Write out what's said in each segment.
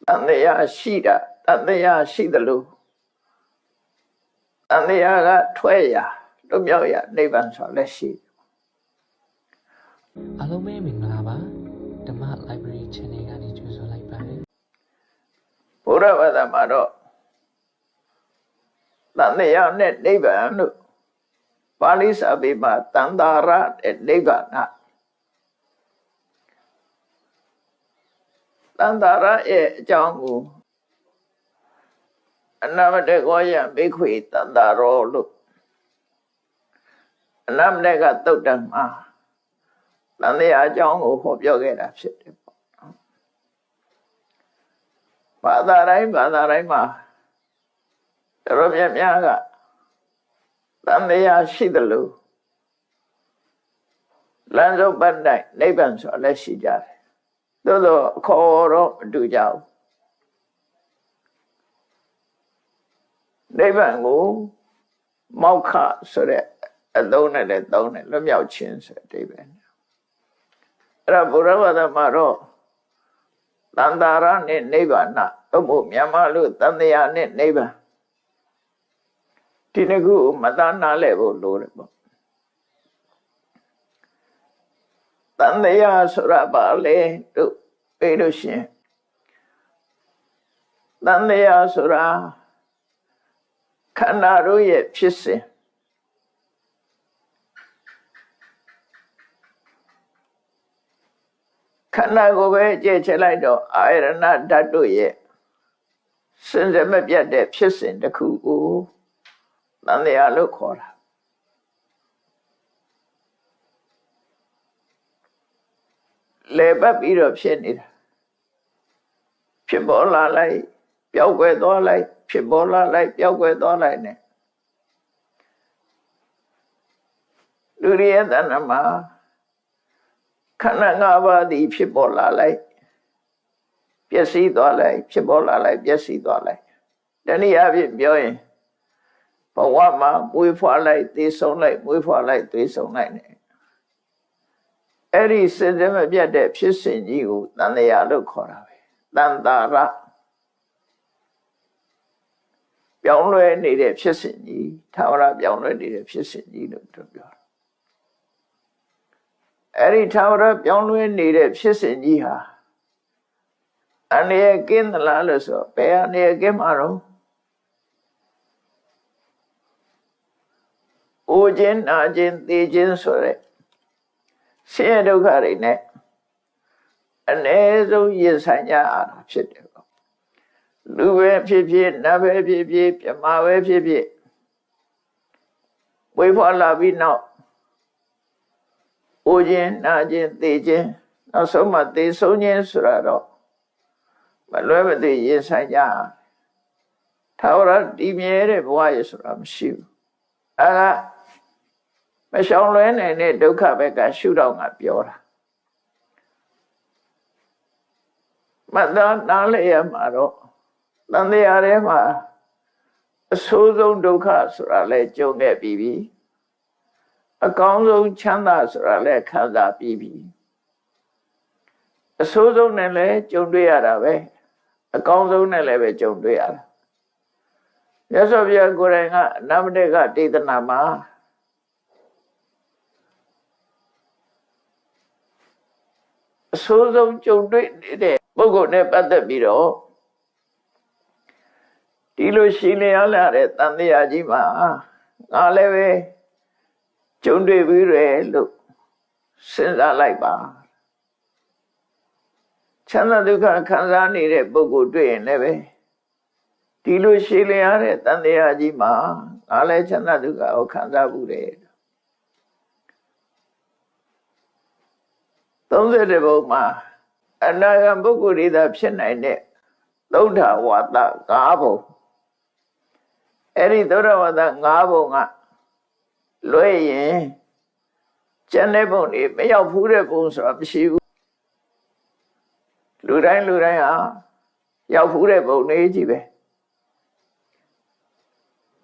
တန်တရားရှိတာတန်တရားရှိသလိုတန်တရားကထွက်ရလွတ်မြောက်ရနိဗ္ဗာန်ဆိုလည်းရှိအားလုံးပဲမင်္ဂလာပါဓမ္မ library channel ကနေကြိုဆိုလိုက်ပါတယ်ဘုရားဘာသာမှာတော့တန်တရားနဲ့နိဗ္ဗာန်လို့ပါဠိစာပေမှာတန်တာရတဲ့နိဗ္ဗာန်တန်တာရရဲ့အကြောင်းကိုအနာမတေကောယဘိက္ခွေတန်တာရောလို့အနာမတေကသုတ်တံမှာတန်တရားအကြောင်းကိုဟောပြောခဲ့တာဖြစ်တယ်ပေါ့ဘာသာတိုင်းမှာတော်များကတန်တရားရှိသလိုလမ်းဆုံးပတ်တိုင်းနိဗ္ဗာန်ဆိုလည်းရှိကြတယ်သို့သောအခေါ်တော့မတူကြဘူးနိဗ္ဗာန်ကိုမောက္ခဆိုတဲ့အသုံးနဲ့လည်းသုံးတယ်လွတ်မြောက်ခြင်းဆိုတဲ့အဓိပ္ပာယ်အဲ့ဒါဘုရားဘာသာမှာတော့တန်တာရနဲ့နိဗ္ဗာန်သို့မဟုတ်မြန်မာလို့တန်တရားနဲ့နိဗ္ဗာန်ဒီနှစ်ခုမသာနာလဲဖို့လိုတယ်ပေါ့တန်တရားဆိုတာပါလေတို့ပြောလို့ရှိရင်တန်တရားဆိုတာခန္ဓာတို့ရဲ့ဖြစ်စဉ်ခန္ဓာကိုပဲကြည့်ချလိုက်တော့အာရဏဓာတ်တို့ရဲ့စင်စမပြတ်တဲ့ဖြစ်စဉ်တစ်ခုကိုတန်တရားလို့ခေါ်တာလေပတ်ပြီးတော့ဖြစ်နေတာဖြစ်ပေါ်လာလိုက်ပျောက်ကွယ်သွားလိုက်ဖြစ်ပေါ်လာလိုက်ပျောက်ကွယ်သွားလိုက်နဲ့လူရဲ့တဏ္ဍမှာခန္ဓာ၅ပါးသည်ဖြစ်ပေါ်လာလိုက်ပျက်စီးသွားလိုက်ဖြစ်ပေါ်လာလိုက်ပျက်စီးသွားလိုက်တနည်းအားဖြင့်ပြောရင်ဘဝမှာမွေးဖွားလိုက်သေဆုံးလိုက်မွေးဖွားလိုက်သေဆုံးလိုက်နဲ့အဲ့ဒီစင်စမပြတ်တဲ့ဖြစ်စဉ်ကြီးကိုတန်တရားလို့ခေါ်တာပဲတန်တာရပြောင်းလဲနေတဲ့ဖြစ်စဉ်ကြီးသာဝရပြောင်းလဲနေတဲ့ဖြစ်စဉ်ကြီးလို့ပြောတာအဲ့ဒီသာဝရပြောင်းလဲနေတဲ့ဖြစ်စဉ်ကြီးဟာအနေကင်းသလားလို့ဆိုဘယ်အနေကင်းမှာတော့အိုခြင်းနာခြင်းသိခြင်းဆိုတဲ့ဆင်းရဲဒုက္ခတွေနဲ့အ ਨੇ ဆုံးရင်ဆိုင်ကြရတာဖြစ်တယ်ပေါ့လူပဲဖြစ်ဖြစ်နတ်ပဲဖြစ်ဖြစ်ပြမပဲဖြစ်ဖြစ်ဝိဖွာလာပြီးနောက်အိုခြင်းနာခြင်းသိခြင်းနောက်ဆုံးမှသိဆုံးခြင်းဆိုတာတော့မလွဲမသွေရင်ဆိုင်ကြထာဝရတည်မြဲတဲ့ဘဝရဆိုတာမရှိဘူးအဲဒါမရှောင်လွဲနိုင်တဲ့ဒုက္ခဘက်ကရှုတော့ငါပြောတာမသာနားလည်ရမှာတော့တန်တရားထဲမှာအဆိုးဆုံးဒုက္ခဆိုတာလဲကြုံခဲ့ပြီးပြီအကောင်းဆုံးချမ်းသာဆိုတာလဲခံစားပြီးပြီအဆိုးဆုံးနဲ့လဲကြုံတွေ့ရတာပဲအကောင်းဆုံးနဲ့လည်းပဲကြုံတွေ့ရတာမြတ်စွာဘုရားကိုယ်တိုင်ကအနာမတေကဒေသနာမှာအဆိုးဆုံးကြုံတွေ့နေတဲ့ပုဂ္ဂိုလ်နဲ့ပတ်သက်ပြီးတော့ဒီလိုရှိလျားလာတဲ့တန်တရားကြီးမှာငါလည်းပဲကြုံတွေ့ပြီးရလို့စဉ်းစားလိုက်ပါချမ်းသာဒုက္ခခံစားနေတဲ့ပုဂ္ဂိုလ်တွေ့ရင်လည်းပဲဒီလိုရှိလျားတဲ့တန်တရားကြီးမှာငါလည်းချမ်းသာဒုက္ခကိုခံစားဘူးတယ်30ဘုံမှာအနာဂတ်ပုဂ္ဂိုလ်တွေသာဖြစ်နိုင်တဲ့သုဒ္ဓဝါဒ5ဘုံအဲ့ဒီသုဒ္ဓဝါဒ5ဘုံကလွဲရင်ကျန်တဲ့ဘုံတွေမရောက်ဘူးတဲ့ဘုံဆိုတာမရှိဘူးလူတိုင်းဟာရောက်ဘူးတဲ့ဘုံတွေကြီးပဲ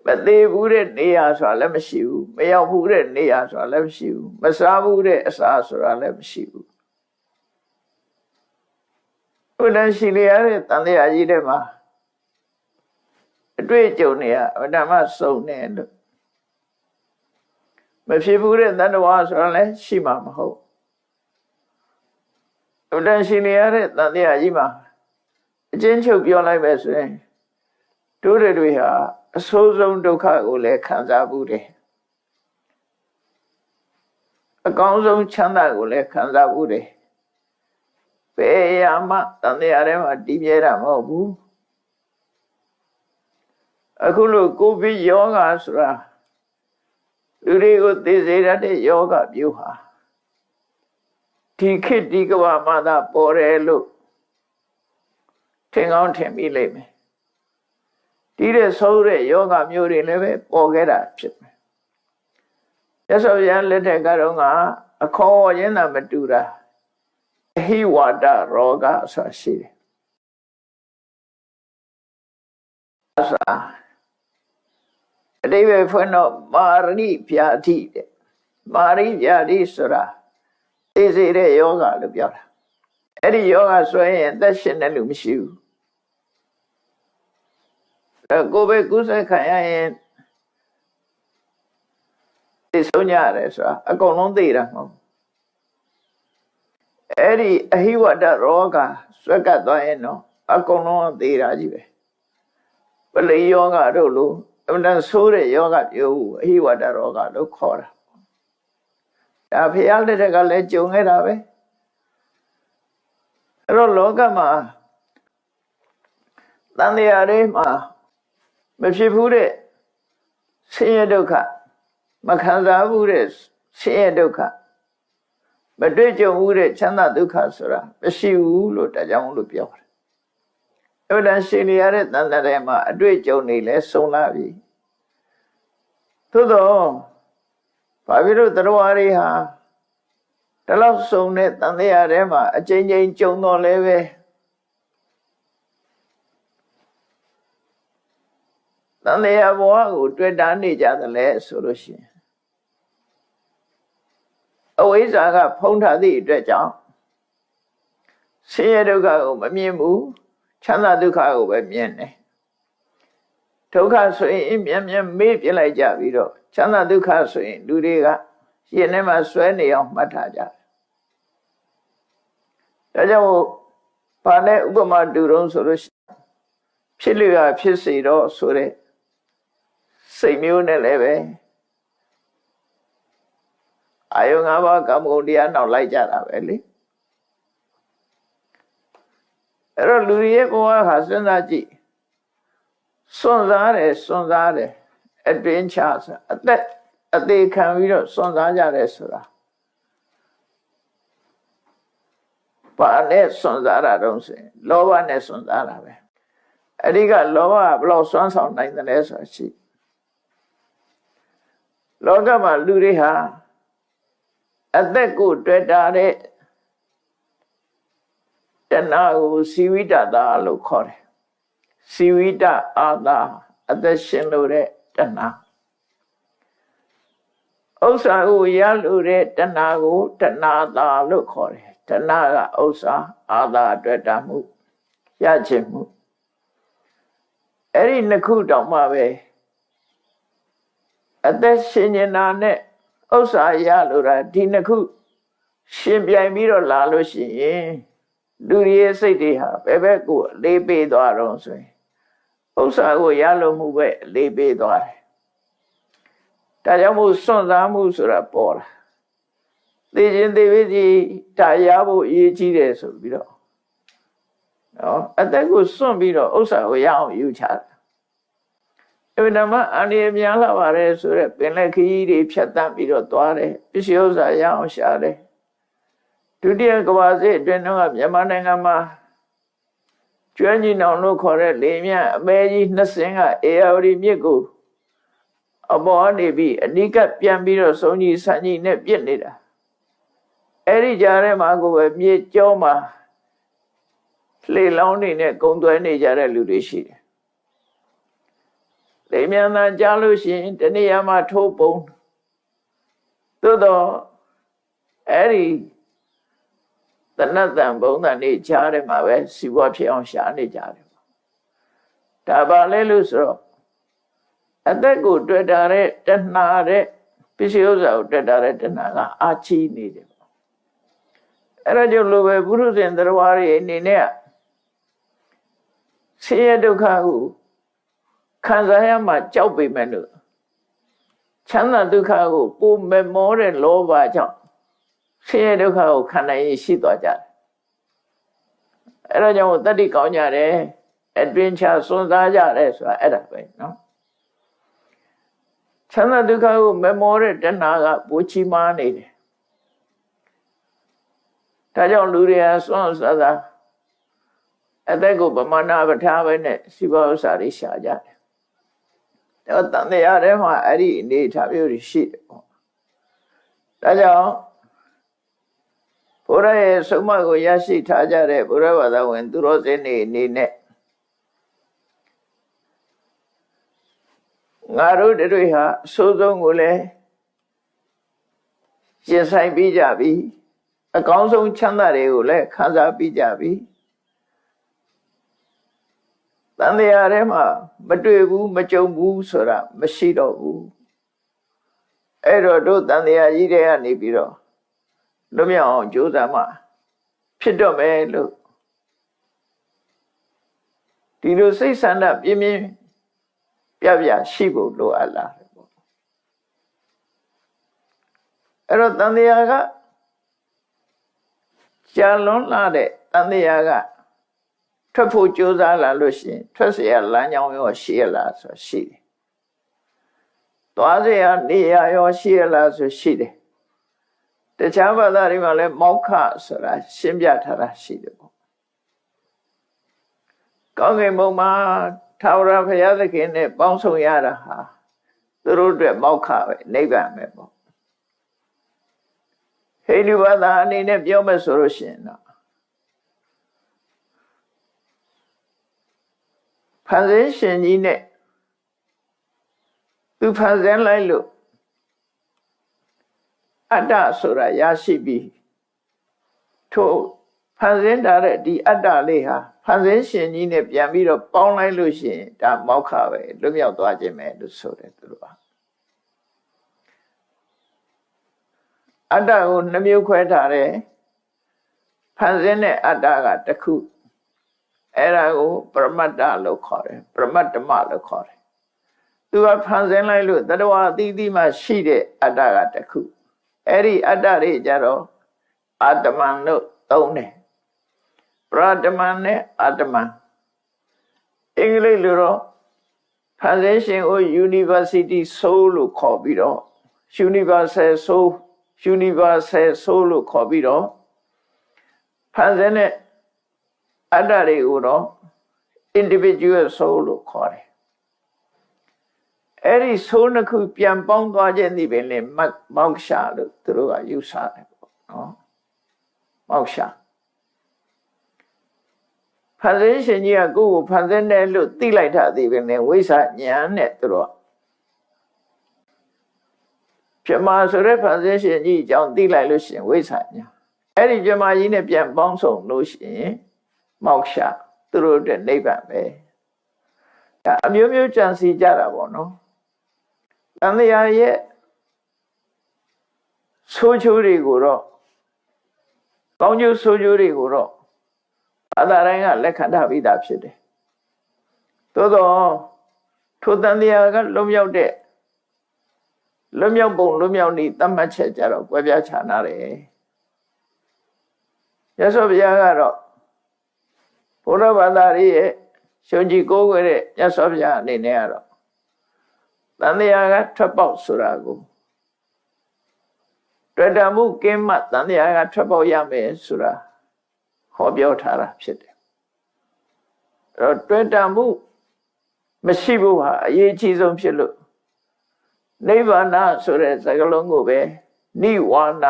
မသေးဘူးတဲ့နေရာဆိုတာလည်းမရှိဘူးမရောက်ဘူးတဲ့နေရာဆိုတာလည်းမရှိဘူးမစားဘူးတဲ့အစာဆိုတာလည်းမရှိဘူး ဘုရားရှိလျားတဲ့တန်တရားကြီးတွေမှာအတွေ့အကြုံတွေကဓမ္မစုံနေလို့မဖြစ်ဘူးတဲ့တန်တော်ဆိုတော့လည်းရှိမှာမဟုတ်ဘုရားရှိလျားတဲ့တန်တရားကြီးမှာအချင်းချုပ်ပြောလိုက်ပဲဆိုရင်တို့တွေဟာအဆိုးဆုံးဒုက္ခကိုလည်းခံစားဘူးတယ်အကောင်းဆုံးချမ်းသာကိုလည်းခံစားဘူးတယ်ဘယ်ရာမှတန်တရားထဲမှာတည်မြဲတာမဟုတ်ဘူးအခုလို့ကိုဗစ်ယောဂါဆိုတာလူတွေကိုသိစေရတဲ့ယောဂမျိုးဟာဒီခေတ်ဒီကမ္ဘာမှာသာပေါ်တယ်လို့ထင်ကောင်းထင်မိလိမ့်မယ်ဒီတဲ့ဆိုးတဲ့ယောဂမျိုးတွေလည်းပဲပေါ်ခဲ့တာဖြစ်မယ်ရသော်ရလက်ထက်ကတော့ကအခေါ်ရင်းသာမတူတာအဟိဝါဒရောဂဆိုတာရှိတယ်အတိပ္ပယ်ဖွင့်တော့မာရိဗျာတိတဲ့မာရိဗျာတိဆိုတာသိစေတဲ့ယောဂလို့ပြောတာအဲ့ဒီယောဂဆိုရင်အသက်ရှင်တဲ့လူမရှိဘူးကိုယ်ပဲကုသခံရရင်သိဆုံးကြရတယ်ဆိုတာအကုန်လုံးသိတာမဟုတ်အဲ့ဒီအဟိဝတ္တရောဂါဆွဲကပ်သွားရင်တော့အကုန်လုံးသိတာကြီးပဲပလိယောဂတို့လိုအမှန်တန်ဆိုးတဲ့ယောဂမျိုးအဟိဝတ္တရောဂါလို့ခေါ်တာဒါဖျားလက်ထက်ကလည်းကြုံခဲ့တာပဲအဲ့တော့လောကမှာတန်တရားတွေမှာမဖြစ်ဘူးတဲ့ဆင်းရဲဒုက္ခမခံစားဘူးတဲ့ဆင်းရဲဒုက္ခမတွေ့ကြုံဘူးတဲ့ချမ်းသာဒုက္ခဆိုတာမရှိဘူးလို့ဒါကြောင့်လို့ပြောတယ်။အဲ့ဒါရှင်နေရတဲ့တန်တရားတွေမှာအတွေ့အကြုံတွေလည်းစုံလာပြီ။သို့တော့ဘာဖြစ်လို့တရားတွေဟာဒီလောက်စုံတဲ့တန်တရားတွေမှာအချိန်ချင်းကြုံတော့လည်းပဲတန်တရားဘဝကိုတွေ့တာနေကြတယ်လေဆိုလို့ရှိရင်အဝိဇ္ဇာကဖုံးထားသည့်အတွက်ကြောင့်ဆင်းရဲဒုက္ခကိုမမြင်ဘူးချမ်းသာဒုက္ခကိုပဲမြင်တယ်ဒုက္ခဆိုရင်မြန်မေ့ပြလိုက်ကြပြီးတော့ချမ်းသာဒုက္ခဆိုရင်လူတွေကရင်ထဲမှာဆွဲနေအောင်မှတ်ထားကြတယ်ဒါကြောင့်ဘာနဲ့ဥပမာတူတော့ဆိုလို့ဖြစ်လျက်ဖြစ်စေတော့ဆိုတဲ့စိတ်မျိုးနဲ့လည်းပဲအာယုံ၅ပါးကာမဂုဏ်တရားနောက်လိုက်ကြတာပဲလေအဲ့တော့လူရဲ့ဘဝဟာစဉ်းစားကြည့်စွန့်စားတယ်အတွင်းချဆိုအသေးခံပြီးတော့စွန့်စားကြတယ်ဆိုတာဘာနဲ့စွန့်စားတာတုံးဆိုရင်လောဘနဲ့စွန့်စားတာပဲအဲ့ဒီကလောဘကဘယ်လောက်စွမ်းဆောင်နိုင်တယ်လဲဆိုတာရှိလောကမှာလူတွေဟာအသက်ကိုတွေ့တာတဲ့တဏှာကိုစီဝိတတာလို့ခေါ်တယ်စီဝိတအာသာအသက်ရှင်လို့တဲ့တဏှာဥစ္စာကိုရလို့တဲ့တဏှာကိုတဏှာသာလို့ခေါ်တယ်တဏှာကဥစ္စာအာသာတွေ့တာမှုရခြင်းမှုအဲ့ဒီနှစ်ခုတောင်မှပဲအသက်ရှင်နေတာနဲ့ဥစ္စာရလို့တာဒီနှစ်ခုရှင်ပြိုင်ပြီးတော့လာလို့ရှိရင်လူရဲ့စိတ်တွေဟာဘယ်ဘက်ကိုလေးပေးသွားတော့ဆိုရင်ဥစ္စာကိုရလို့မှုပဲလေးပေးသွားတယ်ဒါကြောင့်မို့စွန့်စားမှုဆိုတာပေါ်လာသိခြင်းသိပြီစီဒါရဖို့အရေးကြီးတယ်ဆိုပြီးတော့နော်အသက်ကိုစွန့်ပြီးတော့ဥစ္စာကိုရအောင်ယူချတာအဲ့ဒါမှအန္တရာယ်များလာပါတယ်ဆိုတော့ပင်လက်ခရီးတွေဖြတ်တန်းပြီးတော့သွားတယ်ပစ္စည်းဥစ္စာရအောင်ရှာတယ်ဒုတိယကမ္ဘာစစ်အတွင်းကမြန်မာနိုင်ငံမှာကျွမ်းကျင်အောင်လို့ခေါ်တဲ့လေမြအမဲကြီးနှစ်စင်းကအေယာဝတီမြစ်ကိုအပေါ်နေပြီးအနိကပြန်ပြီးတော့စုံကြီးဆန်းကြီးနဲ့ပြစ်နေတာအဲ့ဒီကြားထဲမှာကိုပဲမြေကျောမှာလေလောင်းနေနဲ့ကုံသွဲနေကြတဲ့လူတွေရှိတယ်လေမြန်သာကြားလို့ရှိရင်တနေ့မှထိုးပုံသို့တော့အဲ့ဒီ တဏ္ဍတံဘုံတန်နေကြားတယ်မှာပဲစီးပွားဖြစ်အောင်ရှာနေကြတယ်ဒါပါလဲလို့ဆိုတော့အသက်ကိုတွေ့တာတဲ့တဏှာတဲ့ပစ္စည်းဥစ္စာကိုတွေ့တာတဲ့တဏှာကအာချီနေတယ်အဲ့ဒါကြောင့်လိုပဲပုရုဇဉ်သရဝါတွေအနေနဲ့ဆင်းရဲဒုက္ခကိုခံစားရမှကြောက်ပေမဲ့လို့ချမ်းသာဒုက္ခကိုပုံမမောတဲ့လောဘကြောင့်ဆင်းရဲဒုက္ခကိုခံနိုင်ရရှိသွားကြတယ်အဲ့ဒါကြောင့်တတ္တိကောင်းကြတယ်အတွင်ချစွန့်စားကြတယ်ဆိုတာအဲ့ဒါပဲနော်ချမ်းသာဒုက္ခကိုမမောတဲ့တဏှာကပိုချီမားနေတယ်ဒါကြောင့်လူတွေကစွန့်စားစားအသက်ကိုပမာဏပထားပဲနဲ့စီးပွားဥစ္စာတွေရှာကြတယ်ဒါတန်တရားထဲမှာအဲ့ဒီအနေထားမျိုးတွေရှိတယ်ပေါ့ဒါကြောင့်ဘုရားရဲ့ဆုံးမကိုရရှိထားကြတဲ့ဘုရားဘာသာဝင်သူတော်စင်တွေအနေနဲ့ငါတို့တွေဟာအဆိုးဆုံးကိုလည်းရင်ဆိုင်ပြီးကြပြီအကောင်းဆုံးချမ်းသာတွေကိုလည်းခံစားပြီးကြပြီတန်တရားထဲမှာမတွေ့ဘူးမကြုံဘူးဆိုတာမရှိတော့ဘူးအဲ့တော့တို့တန်တရားကြီးတွေကနေပြီးတော့လွတ်မြောက်အောင်ကြိုးစားမှဖြစ်တော့မယ်လို့ဒီလိုစိတ်ဆန္ဒပြင်းပြင်းပြပြရှိဖို့လိုအပ်လာတယ်ပေါ့အဲ့တော့တန်တရားကကြာလွန်လာတဲ့တန်တရားကထွက်ဖို့ကြိုးစားလာလို့ရှိရင်ထွက်เสียလမ်းကြောင်းရောရှိရလားဆိုရှိတယ်သွားเสียနေရရောရှိရလားဆိုရှိတယ်တခြားဘာသာတွေမှာလည်းမောက္ခဆိုတာရှင်းပြထားတာရှိတယ်ပေါ့ကောင်းကင်ဘုံမှာထာဝရဘုရားသခင်နဲ့ပေါင်းဆောင်ရတာဟာသူတို့အတွက်မောက္ခပဲနိဗ္ဗာန်ပဲပေါ့ဟိန္ဒူဘာသာအနေနဲ့ပြောမယ်ဆိုလို့ရှိရင်တော့ဖန်ဆင်းရှင်ကြီးနဲ့သူဖန်ဆင်းလိုက်လို့အတ္တဆိုတာရရှိပြီးထို့ဖန်ဆင်းထားတဲ့ဒီအတ္တလေးဟာဖန်ဆင်းရှင်ကြီးနဲ့ပြန်ပြီးတော့ပေါင်းလိုက်လို့ရှိရင်ဒါမောက္ခပဲလွတ်မြောက်သွားခြင်းပဲလို့ဆိုတယ်သူတို့ကအတ္တကိုနှမျိုးခွဲထားတယ်ဖန်ဆင်းတဲ့အတ္တကတစ်ခုအဲ့ဒါကိုပရမတ္တလို့ခေါ်တယ်ပရမတ္တမလို့ခေါ်တယ်သူကဖန်ဆင်းလိုက်လို့တတဝအသီးသီးမှာရှိတဲ့အတ္တကတစ်ခုအဲ့ဒီအတ္တတွေကြတော့အာတမန်လို့သုံးတယ်ပရတမန်နဲ့အာတမန်အင်္ဂလိပ်လိုတော့ဖန်ဆင်းရှင်ကို University Soul လို့ခေါ်ပြီးတော့ Universal Soul လို့ခေါ်ပြီးတော့ဖန်ဆင်းတဲ့အတ္တတွေကိုတော့ individual soul လို့ခေါ်တယ်အဲ့ဒီ soul နှစ်ခုပြန်ပေါင်းသွားခြင်းဒီပင်လေမောက္ခလို့သူတို့ကယူဆတယ်ပေါ့နော်မောက္ခဖန်ဆင်းရှင်ကြီးကကိုယ့်ကိုဖန်ဆင်းတယ်လို့သိလိုက်တာဒီပင်လေဝိသဉာဏ်နဲ့သူတို့ပြမဆိုတဲ့ဖန်ဆင်းရှင်ကြီးအကြောင်းသိလိုက်လို့ရှိရင်ဝိသဉာဏ်အဲ့ဒီပြမကြီးနဲ့ပြန်ပေါင်းစုံလို့ရှိရင်မောက္ခသူတို့အတွက်နိဗ္ဗာန်ပဲဒါအမျိုးမျိုးကြံစီကြတာပေါ့နော်တန်တရားရဲ့ဆိုးချိုးတွေကိုတော့ကောင်းကျိုးဆိုးချိုးတွေကိုတော့ဘာသာတိုင်းကလက်ခံထားပြီးသားဖြစ်တယ်သို့တော့ထိုတန်တရားကလွတ်မြောက်တဲ့လွတ်မြောက်ပုံလွတ်မြောက်နည်းသတ်မှတ်ချက်ကြတော့ကွဲပြားခြားနာတယ်ရသော်ဘုရားကတော့ဘုရားဘာသာရဲ့ရှင်ကြီးကိုးကွယ်တဲ့မြတ်စွာဘုရားအနေနဲ့ကတော့တန်တရားကထွက်ပေါက်ဆိုတာကိုတွေ့တာမှုကင်းမှတန်တရားကထွက်ပေါက်ရမယ်ဆိုတာဟောပြောထားတာဖြစ်တယ်အဲ့တော့တွေ့တာမှုမရှိဘူးဟာအရေးကြီးဆုံးဖြစ်လို့နိဗ္ဗာန်ဆိုတဲ့စကားလုံးကိုပဲနိဝါဏ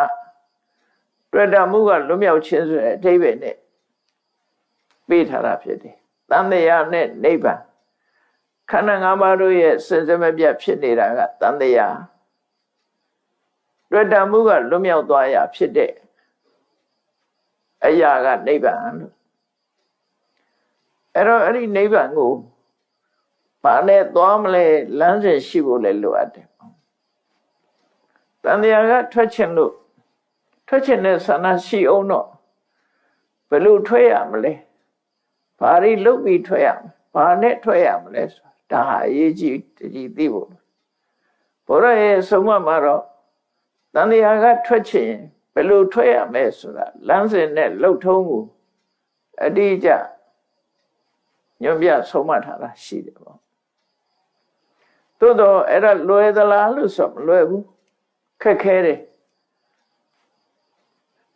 တွေ့တာမှုကလွတ်မြောက်ခြင်းဆိုတဲ့အဓိပ္ပာယ်နဲ့ပေးထားတာဖြစ်တယ်တန်တရားနဲ့နိဗ္ဗာန်ခန္ဓာ၅ပါးတို့ရဲ့စင်စစ်မပြတ်ဖြစ်နေတာကတန်တရားတွေ့တာမှုကလွတ်မြောက်သွားရဖြစ်တဲ့ အရာကနိဗ္ဗာန်လို့အဲ့တော့အဲ့ဒီနိဗ္ဗာန်ကိုဘာနဲ့သွားမလဲလမ်းစဉ်ရှိဖို့လည်းလိုအပ်တယ်တန်တရားကထွက်ချင်လို့ထွက်ချင်တဲ့ဆန္ဒရှိအောင်တော့ဘယ်လိုထွက်ရမလဲဘာတွေလုပ်ပြီးထွက်ရမလဲဘာနဲ့ထွက်ရမလဲဆိုတာဒါဟာအရေးကြီးတကြီးသိဖို့ဘုရားရဲ့ဆုံးမမှာတော့တန်တရားကထွက်ချင်ဘယ်လိုထွက်ရမလဲဆိုတာလမ်းစဉ်နဲ့လှုပ်ထုံးကိုအတိအကျညွှန်ပြဆုံးမထားတာရှိတယ်ပေါ့သို့တော့အဲ့ဒါလွယ်သလားလို့ဆိုမလွယ်ဘူးခက်ခဲတယ်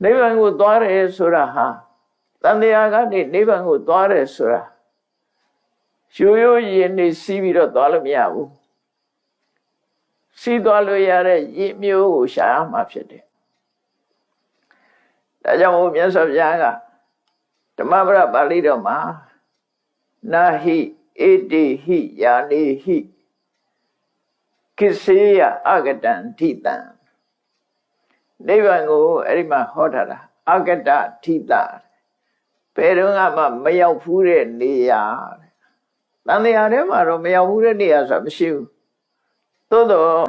နိဗ္ဗာန်ကိုသွားတယ်ဆိုတာဟာတန်တရားကနေနိဗ္ဗာန်ကိုသွားတယ်ဆိုတာရိုးရိုးရင်နေစီးပြီးတော့သွားလို့မရဘူးစီးသွားလို့ရတဲ့ရည်မျိုးကိုရှာရမှာဖြစ်တယ်ဒါကြောင့်မို့မြတ်စွာဘုရားကဓမ္မပဒပါဠိတော်မှာနာဟိဧတိဟိယာနေဟိကိစေယအဂတံထိတံနိဗ္ဗာန်ကိုအဲ့ဒီမှာဟောထားတာအဂတထိတဘယ်တော့မှမရောက်ဘူးတဲ့နေရာတန်တရားထဲမှာတော့မရောက်ဘူးတဲ့နေရာဆိုတာမရှိဘူးသို့တော့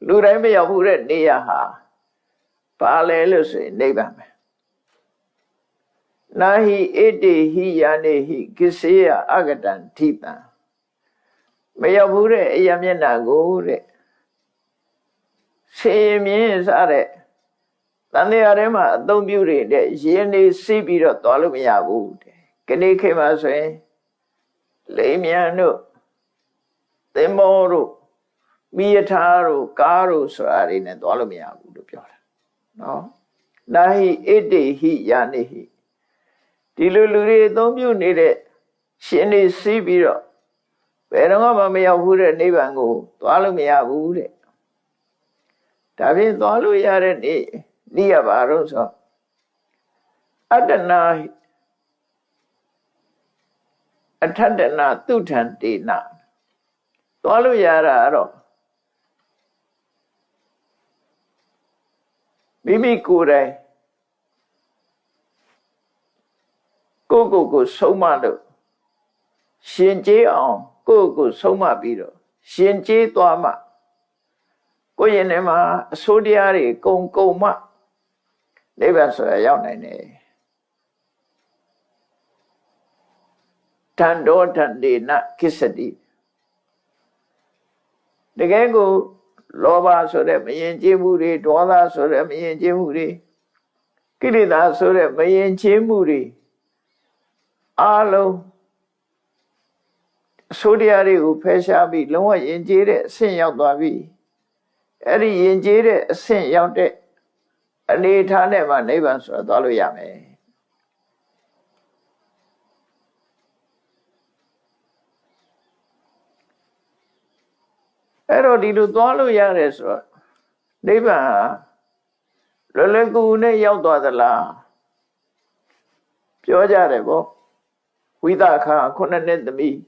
လူတိုင်းမရောက်ဘူးတဲ့နေရာဟာဘာလဲလို့ဆိုရင်နိဗ္ဗာန်ပဲနာဟိဧတိဟိယာနေဟိကိစေယအဂတံထိတံမရောက်ဘူးတဲ့အရာမျက်နှာကိုတဲ့ဆေးမြင်းစားတဲ့တန်တရားထဲမှာအသုံးပြုတဲ့ရင်းနေစီးပြီးတော့သွားလို့မရဘူးတဲ့ခဏခေတ်မှာဆိုရင်လိမ်မြန်တို့သင်္ဘောတို့မိယထာတို့ကားတို့ဆိုတာတွေနဲ့သွားလို့မရဘူးလို့ပြောတာနော်နာဟိဧတိဟိယာနေဟိဒီလိုလူတွေအသုံးပြုနေတဲ့ရှင်နေစီးပြီးတော့ဘယ်တော့မှမရောက်ဘူးတဲ့နိဗ္ဗာန်ကိုသွားလို့မရဘူးတဲ့ဒါဖြင့်သွားလို့ရတဲ့နေ့ရပါတော့ဆိုအတ္တနာအထတ္တနာသူထံတေနသွားလို့ရတာတော့မိမိကိုယ်တိုင်ကိုဆုံးမလို့ရှင်ကျေးအောင်ကိုဆုံးမပြီးတော့ရှင်ကျေးသွားမှကိုယ့်ရင်ထဲမှာအဆိုးတရားတွေကုံမှနိဗ္ဗာန်ဆိုရရောက်နိုင်တယ်တန်တော်တန်ဒေနကိစ္စတိတကယ်ကိုလောဘဆိုတဲ့မယဉ်ကျေးမှုတွေဒေါသဆိုတဲ့မယဉ်ကျေးမှုတွေကိလေသာဆိုတဲ့မယဉ်ကျေးမှုတွေအားလုံးအဆိုးတရားတွေကိုဖယ်ရှားပြီးလုံးဝယဉ်ကျေးတဲ့အဆင့်ရောက်သွားပြီအဲ့ဒီယဉ်ကျေးတဲ့အဆင့်ရောက်တဲ့အနေထားနဲ့မှနိဗ္ဗာန်ဆိုတာသွားလို့ရမယ်အဲ့တော့ဒီလိုသွားလို့ရတယ်ဆိုတော့နိဗ္ဗာန်လွယ်လွယ်ကူကူနဲ့ရောက်သွားသလားပြောကြတယ်ပေါ့ဝိသခာခုနှစ်နှစ်သမီး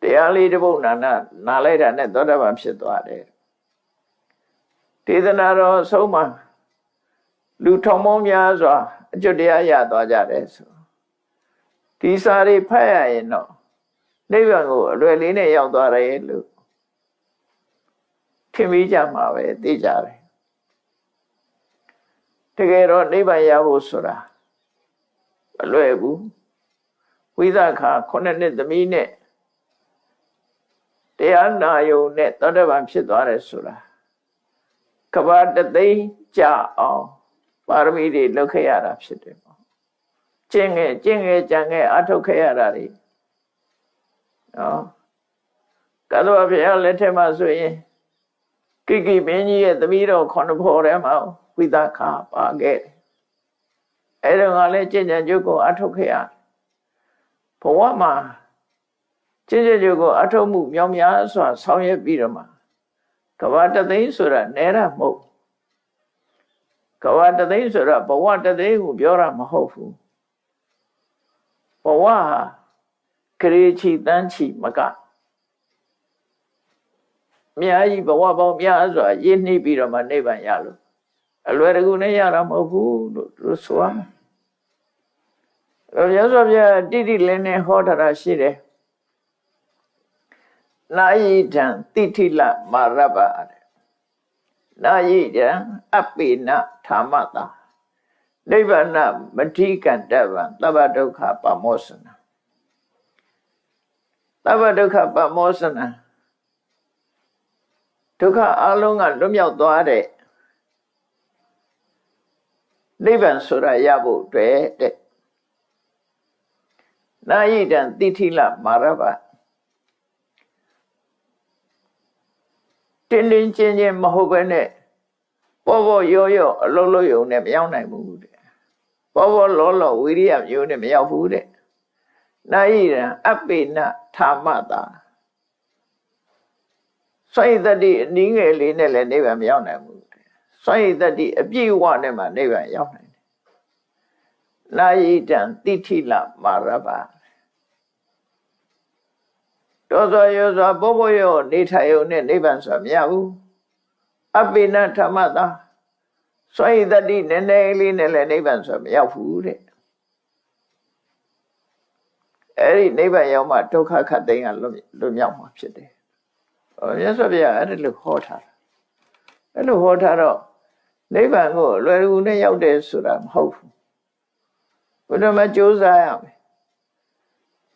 တရားလေးတစ်ပုဒ်နာလိုက်တာနဲ့သောတာပန်ဖြစ်သွားတယ်ဒေသနာတော်ဆုံးမှာလူထောင်ပေါင်းများစွာအကျွတ်တရားရသွားကြတယ်ဆိုဒီစာတွေဖတ်ရရင်တော့နိဗ္ဗာန်ကိုအလွယ်လေးနဲ့ရောက်သွားတယ်လို့ထင်မိကြမှာပဲသိကြတယ်တကယ်တော့နိဗ္ဗာန်ရဖို့ဆိုတာမလွယ်ဘူးဝိသခာခုနှစ်နှစ်သမီးနဲ့တရားနာယုံနဲ့သောတာပန်ဖြစ်သွားတယ်ဆိုတာကဘာတသိန်းကြအောင်ပါရမီတွေလုပ်ခဲ့ရတာဖြစ်တယ်ပေါ့ကျင့်ငယ်ကြံငယ်အထုတ်ခဲ့ရတာတွေနော်ကတ္တဝဘုရားလက်ထက်မှာဆိုရင်ကိကိမင်းကြီးရဲ့သမီးတော်ခုနှစ်ဖော်ထဲမှာဝိသခာပါခဲ့တယ်အဲ့တော့ကလည်းကျင့်ကြံကြုတ်ကိုအထုတ်ခဲ့ရတယ်ဘဝမှာကျင့်ကြံကြုတ်ကိုအထုတ်မှုမြောင်များစွာဆောင်ရွက်ပြီးတော့မှကဘာတသိန်းဆိုတာနဲတာမဟုတ်ကဘာတသိန်းဆိုတာဘဝတသိန်းကိုပြောတာမဟုတ်ဘူးဘဝဟာခရေချီတန်းချီမကအများကြီးဘဝပေါင်းများစွာရည်နှီးပြီးတော့မှနိဗ္ဗာန်ရလို့အလွယ်တကူနဲ့ရတာမဟုတ်ဘူးလို့သူဆိုရမယ် မြတ်စွာဘုရားတိတိလင်းလင်းဟောထားတာရှိတယ်နာယိတံတိထိလမာရဗ္ဗနာယိတံအပိနထာမတာနိဗ္ဗာနမထိကန္တဗံသဗ္ဗဒုက္ခပမောစနသဗ္ဗဒုက္ခပမောစနဒုက္ခအလုံးကလွတ်မြောက်သွားတဲ့နိဗ္ဗာန်ဆိုတာရဖို့အတွက်တဲ့နာယိတံတိထိလမာရဗ္ဗတင်းတင်းကျင်းကျင်းမဟုတ်ပဲနဲ့ပေါ်ပေါ်ရောရောအလုံးလုံးယုံနဲ့မရောက်နိုင်ဘူးတဲ့ပေါ်ပေါ်လောလောဝိရိယမျိုးနဲ့မရောက်ဘူးတဲ့နာယိတံအပိနထာမတာစွန့်ရည်တတိအနည်းငယ်လေးနဲ့လည်းနိဗ္ဗာန်မရောက်နိုင်ဘူးစွန့်ရည်တတိအပြည့်အဝနဲ့မှနိဗ္ဗာန်ရောက်နိုင်တယ်နာယိတံတိထိလမာရဗ္ဗတော်စောရောစွာပေါ်ပေါ်ရောနေထိုင်ုံနဲ့နိဗ္ဗာန်ဆိုတာမရဘူးအပိနဓမ္မတာစွန့်ရည်တတိနည်းနည်းလေးနဲ့လည်းနိဗ္ဗာန်ဆိုတာမရောက်ဘူးတဲ့အဲ့ဒီနိဗ္ဗာန်ရောက်မှဒုက္ခခတ်သိမ်းကလွတ်မြောက်မှာဖြစ်တယ်မြတ်စွာဘုရားအဲ့ဒါလို့ဟောထားတာအဲ့လိုဟောထားတော့နိဗ္ဗာန်ကိုလွယ်ကူနဲ့ရောက်တယ်ဆိုတာမဟုတ်ဘူးဘုရားမကြိုးစားရမယ်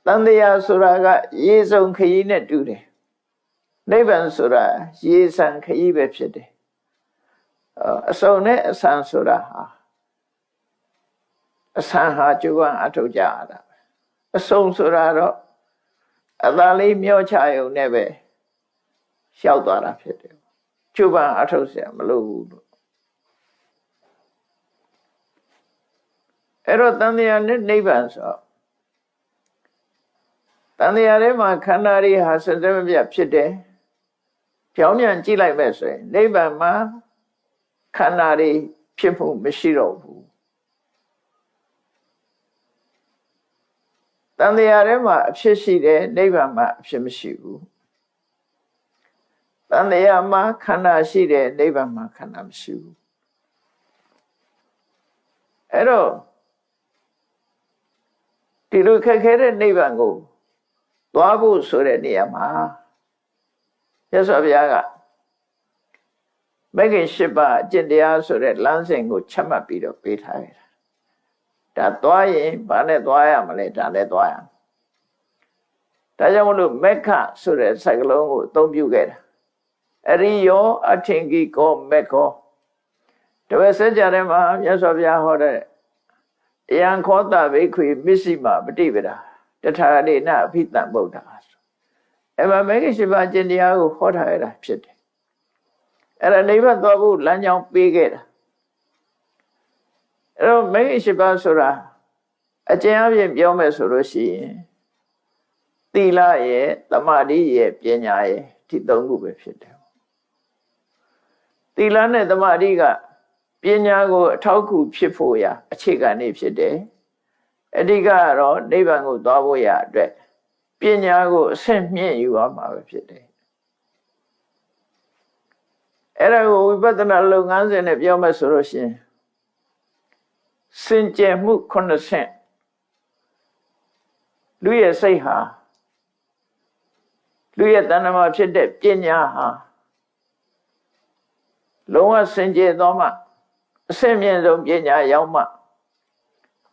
တန်တရားဆိုတာကရေစုံခရီးနဲ့တူတယ်နိဗ္ဗာန်ဆိုတာရေဆန်ခရီးပဲဖြစ်တယ်အစုံနဲ့အဆန်ဆိုတာဟာအဆန်ဟာကျိုးကအထုတ်ကြရတာအစုံဆိုတာတော့အသာလေးမျောချရုံနဲ့ပဲလျှောက်သွားတာဖြစ်တယ်ကျိုးကအထုတ်เสียမလို့ဘူးလို့အဲ့တော့တန်တရားနဲ့နိဗ္ဗာန်ဆိုတန်တရားထဲမှာခန္ဓာတွေဟာစစမပြတ်ဖြစ်တယ်ပြောင်းပြန်ကြည့်လိုက်မဲ့ဆိုရင်နိဗ္ဗာန်မှာခန္ဓာတွေဖြစ်ဖို့မရှိတော့ဘူးတန်တရားထဲမှာအဖြစ်ရှိတယ်နိဗ္ဗာန်မှာအဖြစ်မရှိဘူးတန်တရားမှာခန္ဓာရှိတယ်နိဗ္ဗာန်မှာခန္ဓာမရှိဘူးအဲ့တော့ဒီလိုခက်ခဲတဲ့နိဗ္ဗာန်ကိုသွားဖို့ဆိုတဲ့နေရာမှာမြတ်စွာဘုရားကမဂ္ဂင်၈ပါးအကျင့်တရားဆိုတဲ့လမ်းစဉ်ကိုချမှတ်ပြီးတော့ပေးထားခဲ့တာဒါသွားရင်ဘာနဲ့သွားရမလဲဒါနဲ့သွားရဒါကြောင့်မလို့မက္ခဆိုတဲ့စကားလုံးကိုအသုံးပြုခဲ့တာအရိယောအထင်ကြီးကောမက္ခောတပည့်စကြထဲမှာမြတ်စွာဘုရားဟောတဲ့အယံခောတဘိက္ခွေမစ္စည်းမပฏิပဒါတထာဂတိနအဖိတံဗုဒ္ဓအဲ့မှာမဂ္ဂင်၈ပါးအကျင့်တရားကိုဟောထားရတာဖြစ်တယ်အဲ့ဒါနိဗ္ဗာန်သွားဖို့လမ်းကြောင်းပေးခဲ့တာအဲ့တော့မဂ္ဂင်၈ပါးဆိုတာအကျဉ်းအပြင်ပြောမယ်ဆိုလို့ရှိရင်သီလရဲ့သမာဓိရဲ့ပညာရဲ့ဒီသုံးခုပဲဖြစ်တယ်သီလနဲ့သမာဓိကပညာကိုအထောက်အကူဖြစ်ဖို့ရာအခြေခံနေဖြစ်တယ်အဓိကကတော့နိဗ္ဗာန်ကိုသွားဖို့ရာအတွက်ပညာကိုအဆင့်မြင့်ယူရမှာပဲဖြစ်တယ်အဲ့ဒါကိုဝိပဿနာလုပ်ငန်းစဉ်နဲ့ပြောမယ်ဆိုလို့ရှိရင်စင်ကြယ်မှု9ဆင့်လူရဲ့စိတ်ဟာလူရဲ့တဏ္ဍာမှာဖြစ်တဲ့ပညာဟာလုံးဝစင်ကြယ်သောမှအဆင့်မြင့်ဆုံးပညာရောက်မှ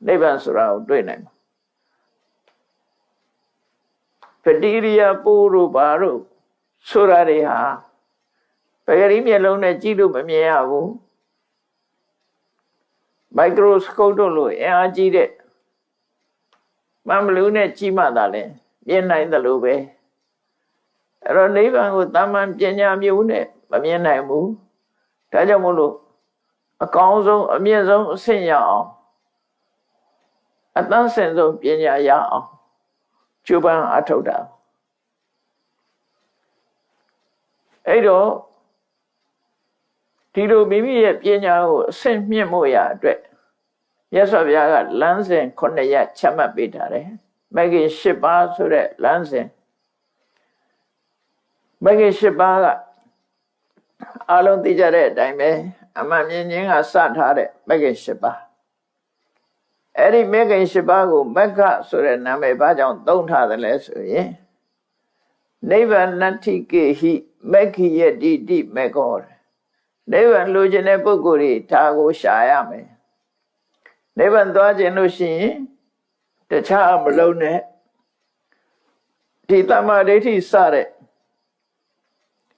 နိဗ္ဗာန်ဆိုတာကိုတွေ့နိုင်မှာပတိရိယပူရုဘာတို့ဆိုတာတွေဟာပဂရိမျက်လုံးနဲ့ကြည့်လို့မမြင်ရဘူးမိုက်ခရိုစကိုပ်တို့လိုအင်အားကြီးတဲ့မမ်ဘလူးနဲ့ကြည့်မှသာလဲမြင်နိုင်တယ်လို့ပဲအဲ့တော့နိဗ္ဗာန်ကိုတာမန်ပညာမျိုးနဲ့မမြင်နိုင်ဘူးဒါကြောင့်မို့လို့အကောင်းဆုံးအမြင့်ဆုံးအဆင့်ရအောင်အတန်းစင်ဆုံးပညာရအောင်ကျိုးပန်းအထောက်တာအဲ့တော့ဒီလိုမိမိရဲ့ပညာကိုအဆင့်မြင့်ဖို့ရအတွက်မြတ်စွာဘုရားကလမ်းစဉ်9ရပ်ချမှတ်ပေးထားတယ်မဂ္ဂင်၈ပါးဆိုတဲ့လမ်းစဉ်မဂ္ဂင်၈ပါးကအလုံးသိကြတဲ့အတိုင်းပဲအမှန်မြင်ခြင်းကစထားတဲ့မဂ္ဂင်၈ပါး အဲ့ဒီမေခင်၈ပါးကိုမက္ခဆိုတဲ့နာမည်ဘာကြောင့်သုံးထားတယ်လဲဆိုရင်နိဗ္ဗာန်တ္ထိကေဟိမက္ခိယတိတိမေခောနိဗ္ဗာန်လိုချင်တဲ့ပုဂ္ဂိုလ်တွေဒါကိုရှာရမယ်နိဗ္ဗာန်သွားခြင်းလို့ရှိရင်တခြားမလုံးနဲ့ဒီတမ္မာဒိဋ္ဌိစတဲ့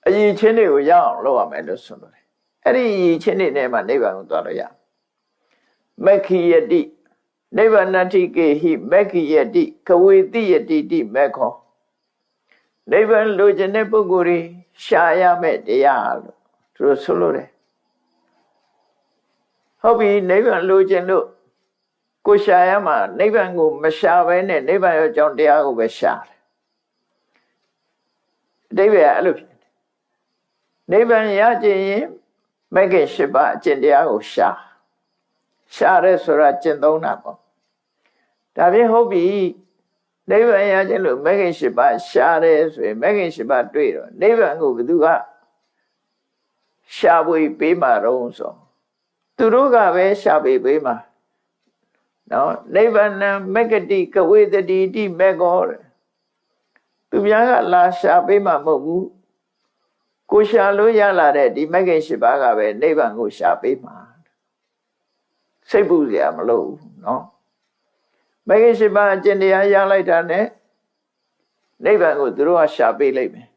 အရင်ချင်းတွေကိုရအောင်လုပ်ရမယ်လို့ဆိုလို့တယ်အဲ့ဒီအရင်ချင်းတွေနဲ့မှနိဗ္ဗာန်ကိုသွားလို့ရမက္ခိယတိနိဗ္ဗာန်တ္ထိကေဟိမက္ခိယတိကဝေတိယတိတိမေခောနိဗ္ဗာန်လိုချင်တဲ့ပုဂ္ဂိုလ်တွေရှာရမယ်တရားလို့သူတို့ဆိုလို့တယ်ဟုတ်ပြီနိဗ္ဗာန်လိုချင်လို့ကိုရှာရမှာနိဗ္ဗာန်ကိုမရှာဘဲနဲ့နိဗ္ဗာန်ရဲ့အကြောင်းတရားကိုပဲရှာတယ်အတိပ္ပယ်အဲ့လိုဖြစ်တယ်နိဗ္ဗာန်ရကျင်ရင်မဂ္ဂင်၈ပါးအကျင့်တရားကိုရှာရဲဆိုတာကျင့်သုံးတာပေါ့ဒါဖြင့်ဟုတ်ပြီနိဗ္ဗာန်ရခြင်းလို့မဂ္ဂင်၈ပါးရှာတယ်ဆိုရင်မဂ္ဂင်၈ပါးတွေ့တော့နိဗ္ဗာန်ကိုဘယ်သူကရှာဖွေပေးမှာတော့ဆိုသူတို့ကပဲရှာပေးမှာနော်နိဗ္ဗာန်မဂ္ဂတိကဝေတတိတိမေခောသူများကလာရှာပေးမှာမဟုတ်ဘူးကိုရှာလို့ရလာတဲ့ဒီမဂ္ဂင်၈ပါးကပဲနိဗ္ဗာန်ကိုရှာပေးမှာစိတ်ပူစရာမလိုဘူးနော်မဂ္ဂင်၈ပါးအကျင့်တရားရလိုက်တာနဲ့နိဗ္ဗာန်ကိုသူတို့ကရှာပေးလိုက်မယ်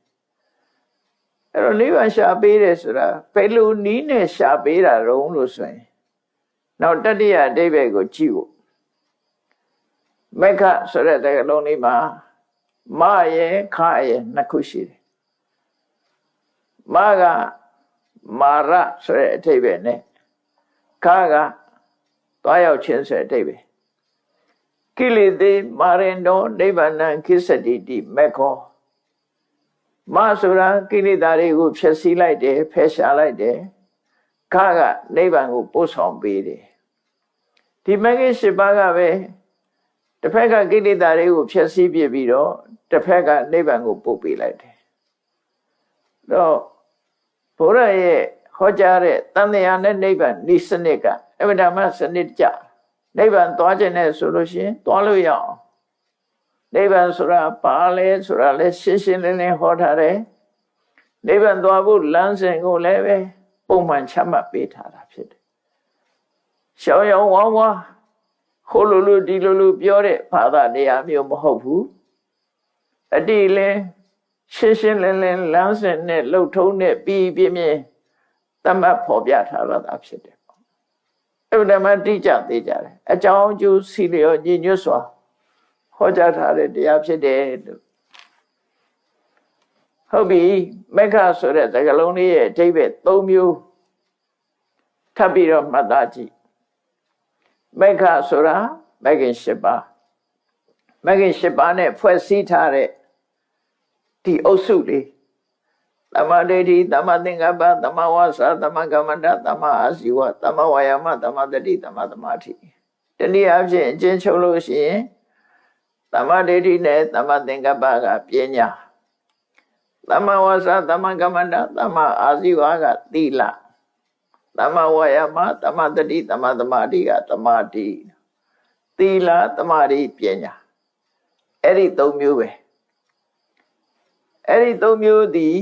အဲ့တော့နိဗ္ဗာန်ရှာပေးတယ်ဆိုတာဘယ်လိုနည်းနဲ့ရှာပေးတာတုံးလို့ဆိုရင်နောက်တတိယအဓိပ္ပာယ်ကိုကြည့်ဖို့မက္ခဆိုတဲ့တက္ကလုံးလေးမှာမရဲ့ခရဲ့နှစ်ခုရှိတယ်မကမာရဆိုတဲ့အဓိပ္ပာယ်နဲ့ခကသွားရောက်ခြင်းဆိုတဲ့အဓိပ္ပာယ်ကိလေသေမာရင်တော်နိဗ္ဗာန်ခိစ္စတိတိမေခောမဆိုတာကိလေသာတွေကိုဖျက်ဆီးလိုက်တယ်ဖယ်ရှားလိုက်တယ်ခကနိဗ္ဗာန်ကိုပို့ဆောင်ပေးတယ်ဒီမဂ္ဂင်၈ပါးကပဲတစ်ဖက်ကကိလေသာတွေကိုဖျက်ဆီးပြပြီးတော့တစ်ဖက်ကနိဗ္ဗာန်ကိုပို့ပေးလိုက်တယ်တော့ဘုရားရဲ့ဟောကြားတဲ့တန်တရားနဲ့နိဗ္ဗာန်ဤစနစ်ကအမှန်တမ်းစနစ်ကြနိဗ္ဗာန်သွားခြင်းနဲ့ဆိုလို့ရှိရင်သွားလို့ရအောင်နိဗ္ဗာန်ဆိုတာဘာလဲဆိုတာလဲရှင်းရှင်းလင်းလင်းဟောထားတယ်နိဗ္ဗာန်သွားဖို့လမ်းစဉ်ကိုလည်းပဲပုံမှန်ချမှတ်ပေးထားတာဖြစ်တယ်ရှောင်းရောင်ဝါးဝါးဟိုလိုဒီလိုပြောတဲ့ဘာသာတရားမျိုးမဟုတ်ဘူးအတိလဲရှင်းရှင်းလင်းလင်းလမ်းစဉ်နဲ့လှုပ်ထုံးနဲ့ပြီးပြင်းပြင်းသတ်မှတ်ဖော်ပြထားတာဖြစ်တယ်အဲ့ဒါမှတိကျသေးကြတယ်အကြောင်းအကျိုးစီလျော်ညီညွတ်စွာဟောကြားထားတဲ့တရားဖြစ်တယ်လို့ဟုတ်ပြီမက္ခဆိုတဲ့စကားလုံးလေးရဲ့အဓိပ္ပာယ်၃မျိုးထပ်ပြီးတော့မှတ်သားကြည့်မက္ခဆိုတာမဂ္ဂင်၈ပါးမဂ္ဂင်၈ပါးနဲ့ဖွဲ့စည်းထားတဲ့ဒီအုပ်စုလေးသမ္မာဒိဋ္ဌိသမ္မာသင်္ကပ္ပသမ္မာဝါစာသမ္မာကမ္မန္တသမ္မာအာဇီဝသမ္မာဝါယာမသမ္မာတတိသမ္မာသမာဓိတနည်းအားဖြင့်အကျဉ်းချုပ်လို့ရှိရင်သမ္မာဒိဋ္ဌိနဲ့သမ္မာသင်္ကပ္ပကပညာသမ္မာဝါစာသမ္မာကမ္မန္တသမ္မာအာဇီဝကသီလသမ္မာဝါယာမသမ္မာတတိသမ္မာသမာဓိကသမာဓိသီလသမာဓိပညာအဲ့ဒီ၃မျိုးပဲအဲ့ဒီ၃မျိုးသည်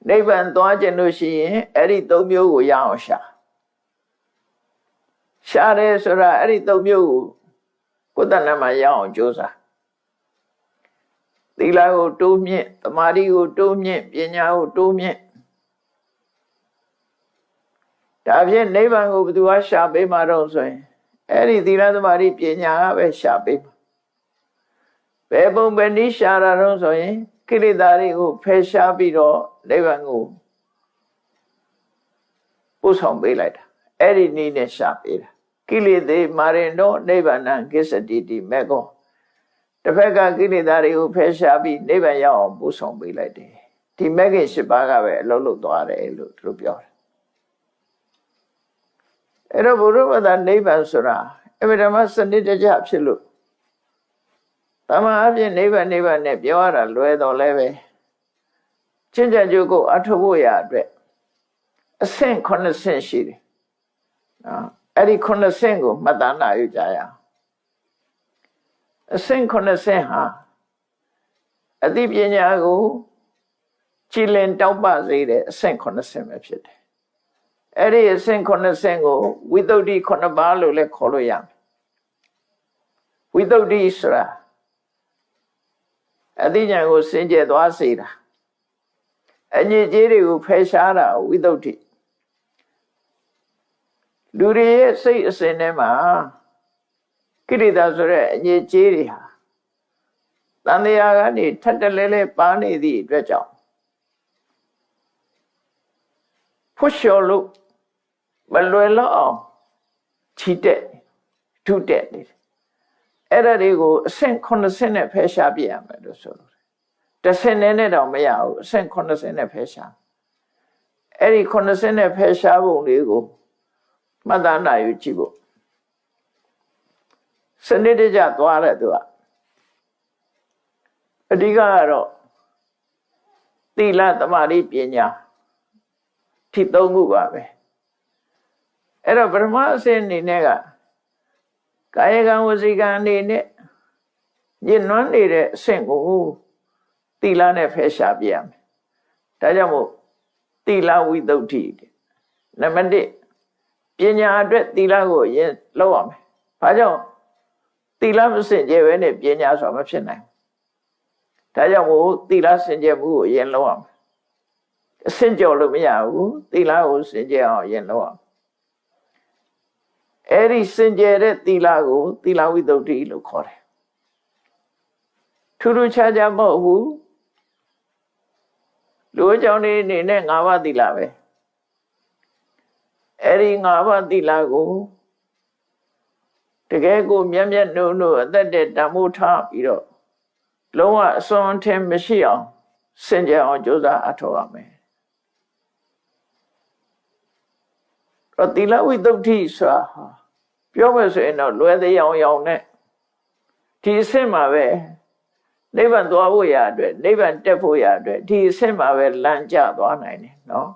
နိဗ္ဗာန်သွားခြင်းလို့ရှိရင်အဲ့ဒီ၃မျိုးကိုရအောင်ရှာတယ်ဆိုတာအဲ့ဒီ၃မျိုးကိုကိုယ်တဏ္ဍမှာရအောင်ကြိုးစားသီလကိုတိုးမြင့်သမာဓိကိုတိုးမြင့်ပညာကိုတိုးမြင့်ဒါဖြင့်နိဗ္ဗာန်ကိုဘယ်သူကရှာပေးမှာတော့ဆိုရင်အဲ့ဒီသီလသမာဓိပညာကပဲရှာပေးမှာဘယ်ပုံပဲနည်းရှာတာတော့ဆိုရင်ကိလေသာတွေကိုဖယ်ရှားပြီးတော့နိဗ္ဗာန်ကိုပို့ဆောင်ပေးလိုက်တာအဲ့ဒီနည်းနဲ့ရှာပေးတာကိလေသေမာရင်တော့နိဗ္ဗာန်ကိစ္စတိတိမေကောတစ်ဖက်ကကိလေသာတွေကိုဖယ်ရှားပြီးနိဗ္ဗာန်ရောက်အောင်ပို့ဆောင်ပေးလိုက်တယ်ဒီမဂ္ဂင်၈ပါးကပဲအလုံးလုံးသွားတယ်လို့သူတို့ပြောတယ်အဲ့တော့ဘုရားဘာသာနိဗ္ဗာန်ဆိုတာအမှန်တမ်းစနစ်တကျဖြစ်လို့တမန်အပြင်နိဗ္ဗာန်နဲ့ပြောရတာလွယ်တော်လဲပဲချင်းကြကြုတ်ကိုအထုဖို့ရအတွက်အဆင့်9ဆင့်ရှိတယ်နော် အဲ့ဒီခုနှစ်ဆင့်ကိုမှတ်သားနာယူကြရအောင်အဆင့်ခုနှစ်ဆင့်ဟာအသိပညာကိုကြည်လင်တောက်ပစေတဲ့အဆင့်ခုနှစ်ဆင့်ပဲဖြစ်တယ်အဲ့ဒီအဆင့်ခုနှစ်ဆင့်ကိုဝိသုဒ္ဓိခုနှစ်ပါးလို့လည်းခေါ်လို့ရမယ်ဝိသုဒ္ဓိဆိုတာအသိဉာဏ်ကိုစင်ကြယ်သွားစေတာအညစ်အကြေးတွေကိုဖယ်ရှားတာဝိသုဒ္ဓိလူတွေရဲ့စိတ်အစဉ်ထဲမှာကိလေသာဆိုတဲ့အညစ်အကြေးတွေဟာတန်တရားကနေထပ်တလဲလဲပါနေသည့်အတွက်ကြောင့်ဖွလျှော်လို့မလွယ်လောက်အောင်ချီတက်ထုတက်နေတယ်အဲ့ဒါတွေကိုအဆင့်90နဲ့ဖယ်ရှားပြရမယ်လို့ဆိုလို့တစ်ဆင့်နဲ့တော့မရဘူးအဆင့်90နဲ့ဖယ်ရှားအဲ့ဒီ90နဲ့ဖယ်ရှားပုံလေးကိုမှတ်သားနိုင်ယူကြည့်ဖို့စနစ်တကျသွားတဲ့သူကအဓိကကတော့သီလသမာဓိပညာထိသုံးခုပါပဲအဲ့တော့ပထမအဆင့်အနေနဲ့ကကာယကံဝစီကံအနေနဲ့ညှဉ်းနှွမ်းနေတဲ့အဆင့်ကိုသီလနဲ့ဖယ်ရှားပြရမယ်ဒါကြောင့်မို့သီလဝိသုဒ္ဓိနံပါတ်1ပညာအတွက်သီလကိုအရင်လုပ်ရမယ်ဘာကြောင့်သီလမစင်ကြယ်ပဲနဲ့ပညာဆိုတာမဖြစ်နိုင်ဘူးဒါကြောင့်မို့သီလစင်ကြယ်မှုကိုအရင်လုပ်ရမယ်အစင်ကြော်လို့မရဘူးသီလကိုစင်ကြယ်အောင်အရင်လုပ်ရမယ်အဲ့ဒီစင်ကြယ်တဲ့သီလကိုသီလဝိသုဒ္ဓိလို့ခေါ်တယ်ထူးထူးခြားခြားမဟုတ်ဘူးလူအကြောင်းနေအနေနဲ့၅ပါးသီလပဲအဲ့ဒီ၅ပါးသီလကိုတကယ်ကိုမျက်မျက်နှုံနှုံအသက်တဲ့တမိုးထားပြီးတော့လုံးဝအစွမ်းထင်မရှိအောင်စင်ကြယ်အောင်ကြိုးစားအထောက်ရမယ်သီလဝိသုဒ္ဓိဆိုတာပြောမယ်ဆိုရင်တော့လွယ်တဲ့ရောင်နဲ့ဒီအဆင့်မှာပဲနိဗ္ဗာန်သွားဖို့ရအတွက်နိဗ္ဗာန်တက်ဖို့ရအတွက်ဒီအဆင့်မှာပဲလမ်းကျသွားနိုင်တယ်နော်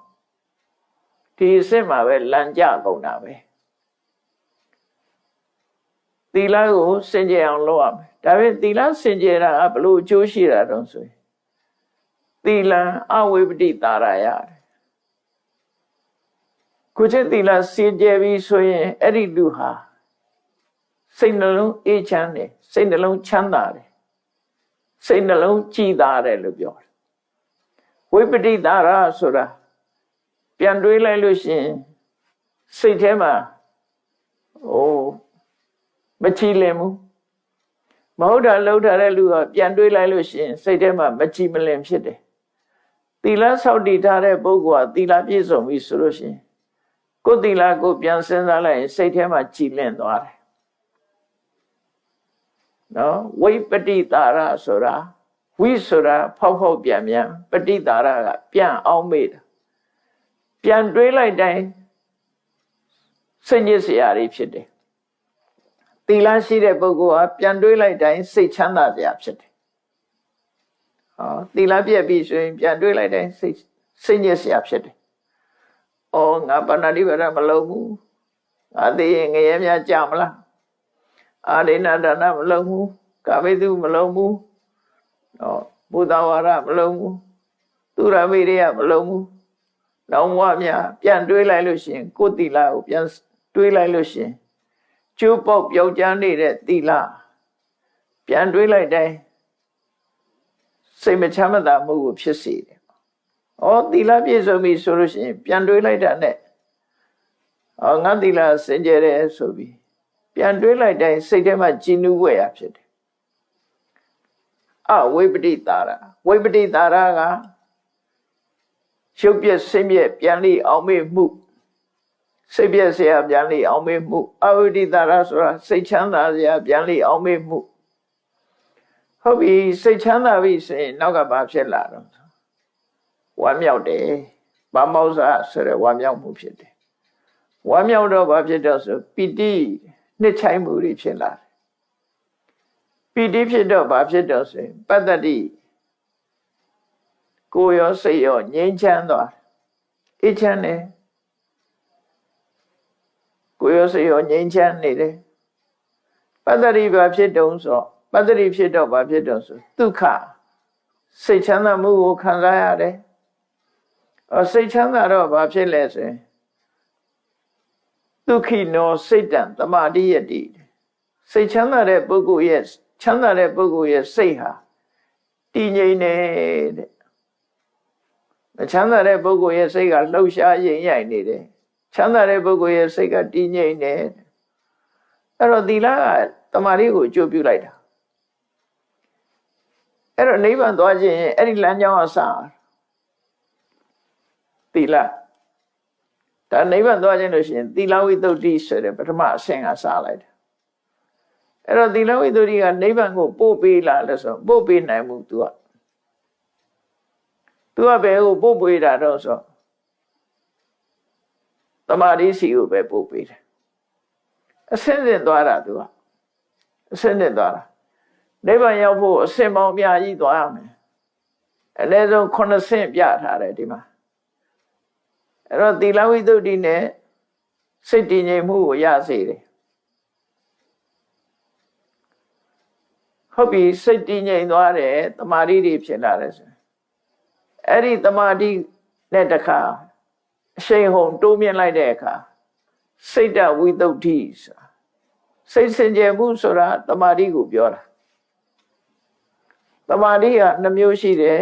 ဒီအဆင့်မှာပဲလမ်းကျကုန်တာပဲသီလကိုစင်ကြယ်အောင်လုပ်ရမယ်ဒါပေမဲ့သီလစင်ကြယ်တာဘယ်လိုအကျိုးရှိတာတုံးဆိုရင်သီလအဝိပတိတာရရတယ်ကိုချက်သီလစင်ကြယ်ပြီဆိုရင်အဲ့ဒီလူဟာစိတ်နှလုံးအေးချမ်းတယ်စိတ်နှလုံးချမ်းသာတယ်စိတ်နှလုံးကြည်သာတယ်လို့ပြောတယ်ဝိပတိတာရဆိုတာပြန်တွေးလိုက်လို့ရှိရင်စိတ်ထဲမှာမချီလင်ဘူးမဟုတ်တာလှုပ်ထားတဲ့လူကပြန်တွေးလိုက်လို့ရှိရင်စိတ်ထဲမှာမချီမလင်ဖြစ်တယ်သီလဆောက်တည်ထားတဲ့ပုဂ္ဂိုလ်ကသီလပြည့်စုံပြီဆိုလို့ရှိရင်ကိုယ်သီလကိုပြန်စဉ်းစားလိုက်ရင်စိတ်ထဲမှာကြည်လင်သွားတယ်နော်ဝိပတိတာရဆိုတာဝိဆိုတာဖောက်ဖောက်ပြန်ပြန်ပတိတာရကပြန်အောင်မေ့တာပြန်တွေးလိုက်တိုင်းစိတ်ညစ်စရာတွေဖြစ်တယ်သီလရှိတဲ့ပုဂ္ဂိုလ်ဟာပြန်တွေးလိုက်တိုင်းစိတ်ချမ်းသာစရာဖြစ်တယ်သီလပြည့်ပြီဆိုရင်ပြန်တွေးလိုက်တိုင်းစိတ်ညစ်စရာဖြစ်တယ်ငါပါဏာတိပါဒမလုပ်ဘူးငါသိရင်ငရဲများကြမလားအာဒိဏဒါနမလုပ်ဘူးကာမိတုမလုပ်ဘူးဘုဒ္ဓဝါဒမလုပ်ဘူးသူရမိရိယမလုပ်ဘူးနောင်ဘဝများပြန်တွေးလိုက်လို့ရှိရင်ကိုယ်သီလကိုပြန်တွေးလိုက်လို့ရှိရင်ကျိုးပေါက်ပြောက်ကျန်းနေတဲ့သီလပြန်တွေးလိုက်တိုင်းစိတ်မချမ်းသာမှုကိုဖြစ်စေတယ်သီလပြည့်စုံပြီဆိုလို့ရှိရင်ပြန်တွေးလိုက်တာနဲ့ငါသီလစင်ကြယ်တယ်ဆိုပြီးပြန်တွေးလိုက်တိုင်းစိတ်ထဲမှာကြည်နူးွယ်ရဖြစ်တယ်ဝိပတိတာရဝိပတိတာရကရှုပ်ပြက်ဆင်းပြက်ပြန်လိအောင်မေ့မှုစိတ်ပြက်เสียပြန်လိအောင်မေ့မှုအဝိပတိတာရဆိုတာစိတ်ချမ်းသာเสียပြန်လိအောင်မေ့မှုဟုတ်ပြီစိတ်ချမ်းသာပြီဆိုရင်နောက်ကဘာဖြစ်လာတော့ဝမ်းမြောက်တယ်ဗမောဇ္ဇဆိုတဲ့ဝမ်းမြောက်မှုဖြစ်တယ်ဝမ်းမြောက်တော့ဘာဖြစ်တော့ဆိုပီတိနှစ်ချိုင်းမှုတွေဖြစ်လာတယ်ပီတိဖြစ်တော့ဘာဖြစ်တော့ဆိုရင်ပတ္တတိကိုယ်ရောစိတ်ရောငြိမ်းချမ်းသွားအေးချမ်းတယ်ကို ကိုယ်ရောစိတ်ရောငြိမ်းချမ်းနေတယ်ပတ္တိဘာဖြစ်တုံဆိုပတ္တိဖြစ်တော့ဘာဖြစ်တုံဆိုဒုက္ခစိတ်ချမ်းသာမှုကိုခံစားရတယ်စိတ်ချမ်းသာတော့ဘာဖြစ်လဲဆိုရင်ဒုက္ခိနောစိတ်တံသမာဓိယတိစိတ်ချမ်းသာတဲ့ပုဂ္ဂိုလ်ရဲ့ချမ်းသာတဲ့ပုဂ္ဂိုလ်ရဲ့စိတ်ဟာတည်ငြိမ်နေတဲ့မချမ်းသာတဲ့ပုဂ္ဂိုလ်ရဲ့စိတ်ကလှုပ်ရှားရင်ရိုက်နေတယ်ချမ်းသာတဲ့ပုဂ္ဂိုလ်ရဲ့စိတ်ကတည်ငြိမ်နေအဲ့တော့သီလကသမာဓိကိုအကျိုးပြုလိုက်တာအဲ့တော့နိဗ္ဗာန်သွားခြင်းအဲ့ဒီလမ်းကြောင်းအစသီလဒါနိဗ္ဗာန်သွားခြင်းလို့ရှိရင်သီလဝိတ္တုဆိုတဲ့ပထမအဆင့်ကစလိုက်တယ်အဲ့တော့သီလဝိတ္တုကနိဗ္ဗာန်ကိုပို့ပေးလာလို့ဆိုပို့ပေးနိုင်မှု तू ကဘယ်ကိုပို့ပေးတာတော့ဆိုသမာဓိစီကိုပဲပို့ပေးတယ်အဆင့်ဆင့်သွားတာ तू ကအဆင့်ဆင့်သွားတာနိဗ္ဗာန်ရောက်ဖို့အဆင့်ပေါင်းအများကြီးသွားရမယ်အနည်းဆုံး9ဆင့်ပြထားတယ်ဒီမှာအဲ့တော့သီလဝိတ္တုနဲ့စိတ်တည်ငြိမ်မှုကိုရစေတယ်ဟုတ်ပြီစိတ်တည်ငြိမ်သွားတယ်တမာတိတွေဖြစ်လာတယ်ဆိုအဲ့ဒီတမာတိနဲ့တခါအရှိန်ဟုန်တိုးမြင့်လိုက်တဲ့အခါစိတ်တဝိတ္တုဆိုတာစိတ်စင်ကြယ်မှုဆိုတာတမာတိကိုပြောတာတမာတိက2မျိုးရှိတယ်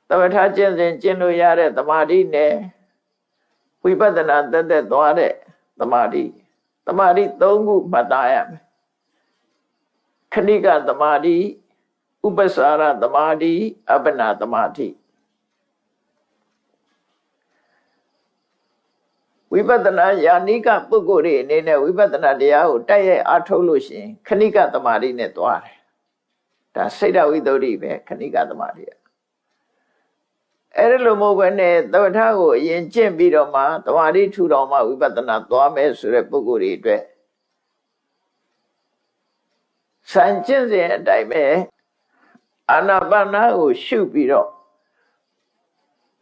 သမထကျင့်စဉ်ကျင့်လို့ရတဲ့တမာတိနဲ့ဝိပဿနာတက်သွားတဲ့တမာတိ3ခုမှတ်သားရမယ်ခဏိကတမာတိဥပ္ပစာရတမာတိအပ္ပနာတမာတိဝိပဿနာယာနိကပုဂ္ဂိုလ်တွေအနေနဲ့ဝိပဿနာတရားကိုတိုက်ရိုက်အားထုတ်လို့ရှိရင်ခဏိကတမာတိနဲ့သွားတယ်ဒါစိတ်တဝိတ္တုပဲခဏိကတမာတိအဲ့ဒီလိုမဟုတ်ဘဲနဲ့သမထကိုအရင်ကျင့်ပြီးတော့မှတမာတိထူတော်မှဝိပဿနာသွားမယ်ဆိုတဲ့ပုဂ္ဂိုလ်တွေအတွက်စံကျင့်စဉ်အတိုင်းပဲအာနာပါနကိုရှုပြီးတော့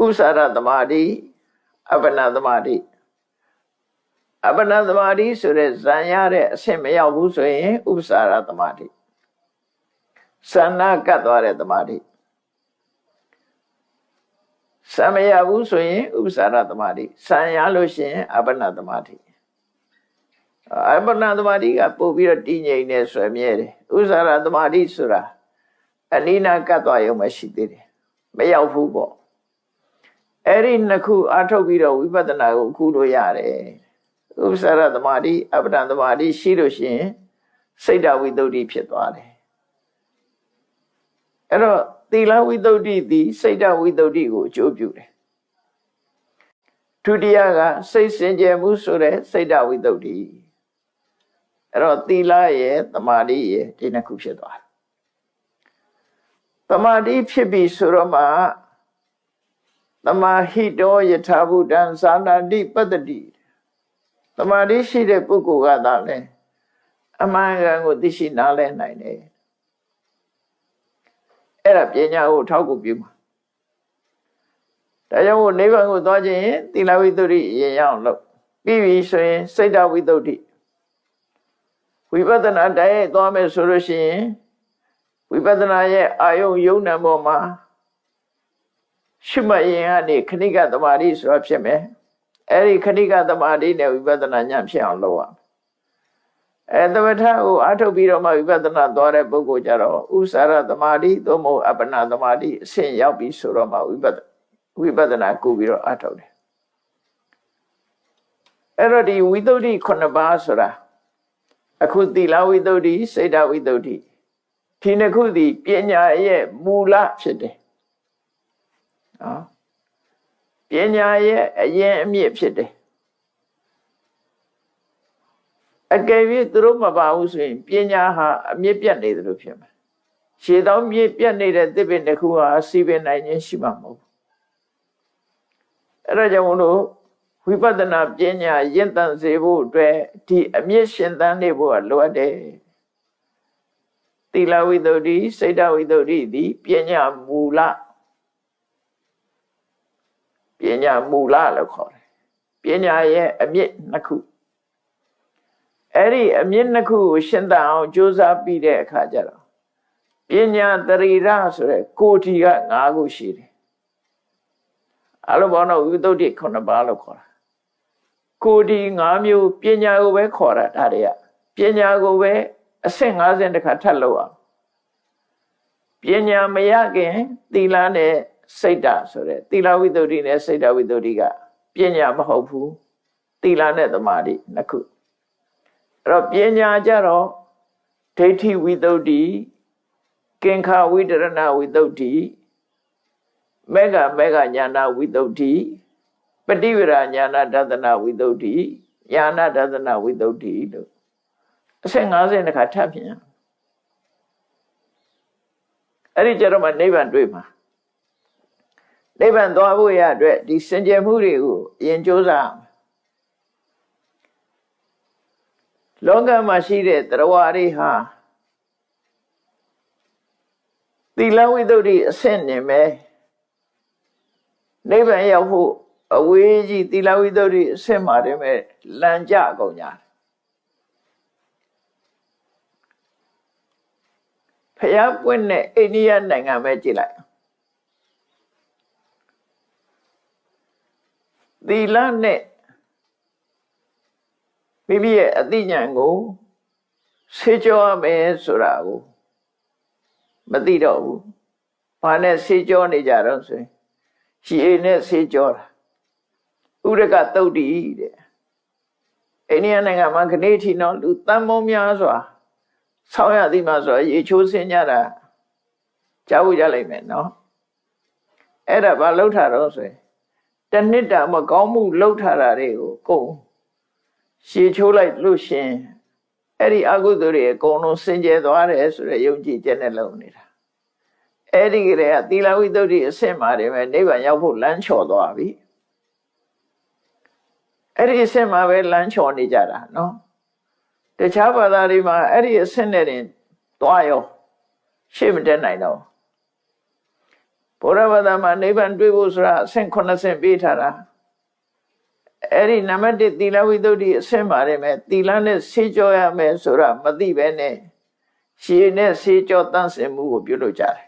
ဥစ္စာရတမာတိအပ္ပနာတမာတိအပ္ပနာတမာတိဆိုတဲ့ဇံရတဲ့အဆင့်မရောက်ဘူးဆိုရင်ဥစ္စာရတမာတိစံနာကတ်သွားတဲ့တမာတိစံမရဘူးဆိုရင်ဥစ္စာရတမာတိစံရလို့ရှိရင်အပ္ပနာတမာတိအပ္ပနာတမာတိကပို့ပြီးတော့တည်ငြိမ်နေဆွေမြဲတယ်ဥစ္စာရတမာတိဆိုတာအနိနာကတ်သွားရုံပဲရှိသေးတယ်မရောက်ဘူးပေါ့အဲ့ဒီနှစ်ခုအထုတ်ပြီးတော့ဝိပဿနာကိုခုလို့ရတယ်ဥစ္စာရတမာတိအပ္ပနာတမာတိရှိလို့ရှိရင်စိတ်တဝိတ္တုဖြစ်သွားတယ်အဲ့တော့သီလဝိတ္တုသည်စိတ်တဝိတ္တုကိုအကျိုးပြုတယ်ဒုတိယကစိတ်စင်ကြယ်မှုဆိုတဲ့စိတ်တဝိတ္တုအဲ့တော့သီလရဲ့သမာဓိရဲ့ဒီနှစ်ခုဖြစ်သွားတယ်သမာဓိဖြစ်ပြီဆိုတော့မှသမာဟိတောယထာဘုဒ္ဓံသာနာတိပတ္တိသမာဓိရှိတဲ့ပုဂ္ဂိုလ်ကသာလဲအမှန်ကန်ကိုသိရှိနားလည်နိုင်တယ်အဲ့ဒါပညာကိုထောက်ကူပြုမှာဒါကြောင့်နိဗ္ဗာန်ကိုသွားခြင်းသီလဝိတ္တုရင်ရအောင်လုပ်ပြီးပြီဆိုရင်စိတ်တဝိတ္တုဝိပဿနာတိုင်းသွားမယ်ဆိုလို့ရှိရင်ဝိပဿနာရဲ့အာယုံယုံနံပေါ်မှာရှုမှတ်ရင်ကနေခဏိကသမာဓိဆိုတာဖြစ်မယ်အဲ့ဒီခဏိကသမာဓိနဲ့ဝိပဿနာဉာဏ်ဖြစ်အောင်လုပ်ရမယ်သမထကိုအထုတ်ပြီးတော့မှဝိပဿနာသွားတဲ့ပုဂ္ဂိုလ်ကြတော့ဥစ္စာရသမာဓိသို့မဟုတ်အပ္ပနာသမာဓိအဆင့်ရောက်ပြီးဆိုတော့မှဝိပဿနာကုပြီးတော့အထုတ်တယ်အဲ့တော့ဒီဝိတ္တု9ပါးဆိုတာအခုသီလဝိတ္တုစိတ်တဝိတ္တုဒီနှစ်ခုသည်ပညာရဲ့မူလဖြစ်တယ်နော်ပညာရဲ့အရင်အမြစ်ဖြစ်တယ်အကယ်၍သူတို့မပါဘူးဆိုရင်ပညာဟာအမြစ်ပြတ်နေတယ်လို့ဖြစ်မှာရှေးသောမြစ်ပြတ်နေတဲ့သစ်ပင်တစ်ခုဟာစီပင်နိုင်ခြင်းရှိမှာမဟုတ်ဘူးအဲ့ဒါကြောင့်မို့လို့ဝိပဿနာပညာရင့်တန်စေဖို့အတွက်ဒီအမြစ်ရှင်သန်နေဖို့လိုအပ်တယ်သီလဝိတ္တုစိတ်တဝိတ္တုသည်ပညာမူလလို့ခေါ်တယ်ပ ညာရဲ့အမြင့်နှစ်ခုအဲ့ဒီအမြင့်နှစ်ခုကိုရှင်းသအောင်ကြိုးစားပြီးတဲ့အခါကျတော့ပညာတရိရဆိုတဲ့ကိုယ်ထီက၅ခုရှိတယ်အလုံးပေါင်းတော့ဝိသုဒ္ဓိ9ပါးလို့ခေါ်တာကိုယ်ထီ၅မျိုးပညာကိုပဲခေါ်တာဒါတွေကပညာကိုပဲအဆင့်50တခါထပ်လို့အောင်ပညာမရခင်သီလနဲ့စိတ်ဓာတ်ဆိုတဲ့သီလဝိသုဒ္ဓိနဲ့စိတ်ဓာတ်ဝိသုဒ္ဓိကပညာမဟုတ်ဘူးသီလနဲ့သမာဓိနှစ်ခုအဲ့တော့ပညာကြတော့ဒိဋ္ဌိဝိသုဒ္ဓိကင်္ခဝိတရဏဝိသုဒ္ဓိမေဃညာနာဝိသုဒ္ဓိပฏิဝရညာနာဒသနာဝိသုဒ္ဓိညာနာဒသနာဝိသုဒ္ဓိလို့အဆင့်50တခါထပ်ပြန်အဲ့ဒီကြတော့မှနိဗ္ဗာန်တွေ့မှာနိဗ္ဗာန်သွားဖို့ရအတွက်ဒီစင်ကြယ်မှုတွေကိုအရင်ကြိုးစားလောကမှာရှိတဲ့တရားဝါတွေဟာသီလဝိသုဒ္ဓိအဆင့်နေမယ်နိဗ္ဗာန်ရောက်ဖို့အဝေးကြီးသီလဝိသုဒ္ဓိအဆင့်မှာတည်းမဲ့လမ်းကြကုန်ကြတယ်ဖျားပွင့်တဲ့အိန္ဒိယနိုင်ငံပဲကြည့်လိုက်သီလနဲ့မိမိရဲ့အသိဉာဏ်ကိုဆေးကြောရမယ်ဆိုတာကိုမသိတော့ဘူး။ဘာနဲ့ဆေးကြောနေကြတော့ဆိုရင်ရှည်နဲ့ဆေးကြောတာဥရကသုတ်တိတဲ့အိန္ဒိယနိုင်ငံမှာခဏထီနော်လူတန်ပေါင်းများစွာဆောင်းရသည်မှာဆိုရေချိုးစင်းကြတာကြားဖို့ရလိမ့်မယ်နော်အဲ့ဒါဘာလှုပ်ထားတော့ဆိုရင်တနှစ်တာမကောင်းမှုလှုပ်ထားတာတွေကိုကုန်ရှည်ချိုးလိုက်လို့ရှင်အဲ့ဒီအကုသိုလ်တွေအကုန်လုံးစင်ကြယ်သွားတယ်ဆိုတဲ့ယုံကြည်ချက်နဲ့လုပ်နေတာအဲ့ဒီကလေးကသီလဝိသုဒ္ဓိအဆင့်မှာတည်းပဲနိဗ္ဗာန်ရောက်ဖို့လမ်းချော်သွားပြီအဲ့ဒီအဆင့်မှာပဲလမ်းချော်နေကြတာနော်တခြားဘာသာတွေမှာအဲ့ဒီအဆင့်နဲ့တင်သွားရောရှေ့မတက်နိုင်တော့ဘုရားဘာသာမှာနိဗ္ဗာန်တွေ့ဖို့ဆိုတာအဆင့်9ဆင့်ပေးထားတာအဲ့ဒီနံပါတ်1သီလဝိသုဒ္ဓိအဆင့်မှာတည်းပဲသီလနဲ့ဆေးကြောရမယ်ဆိုတာမသိပဲနဲ့ရှည်နဲ့ဆေးကြောတန့်စင်မှုကိုပြုလုပ်ကြတယ်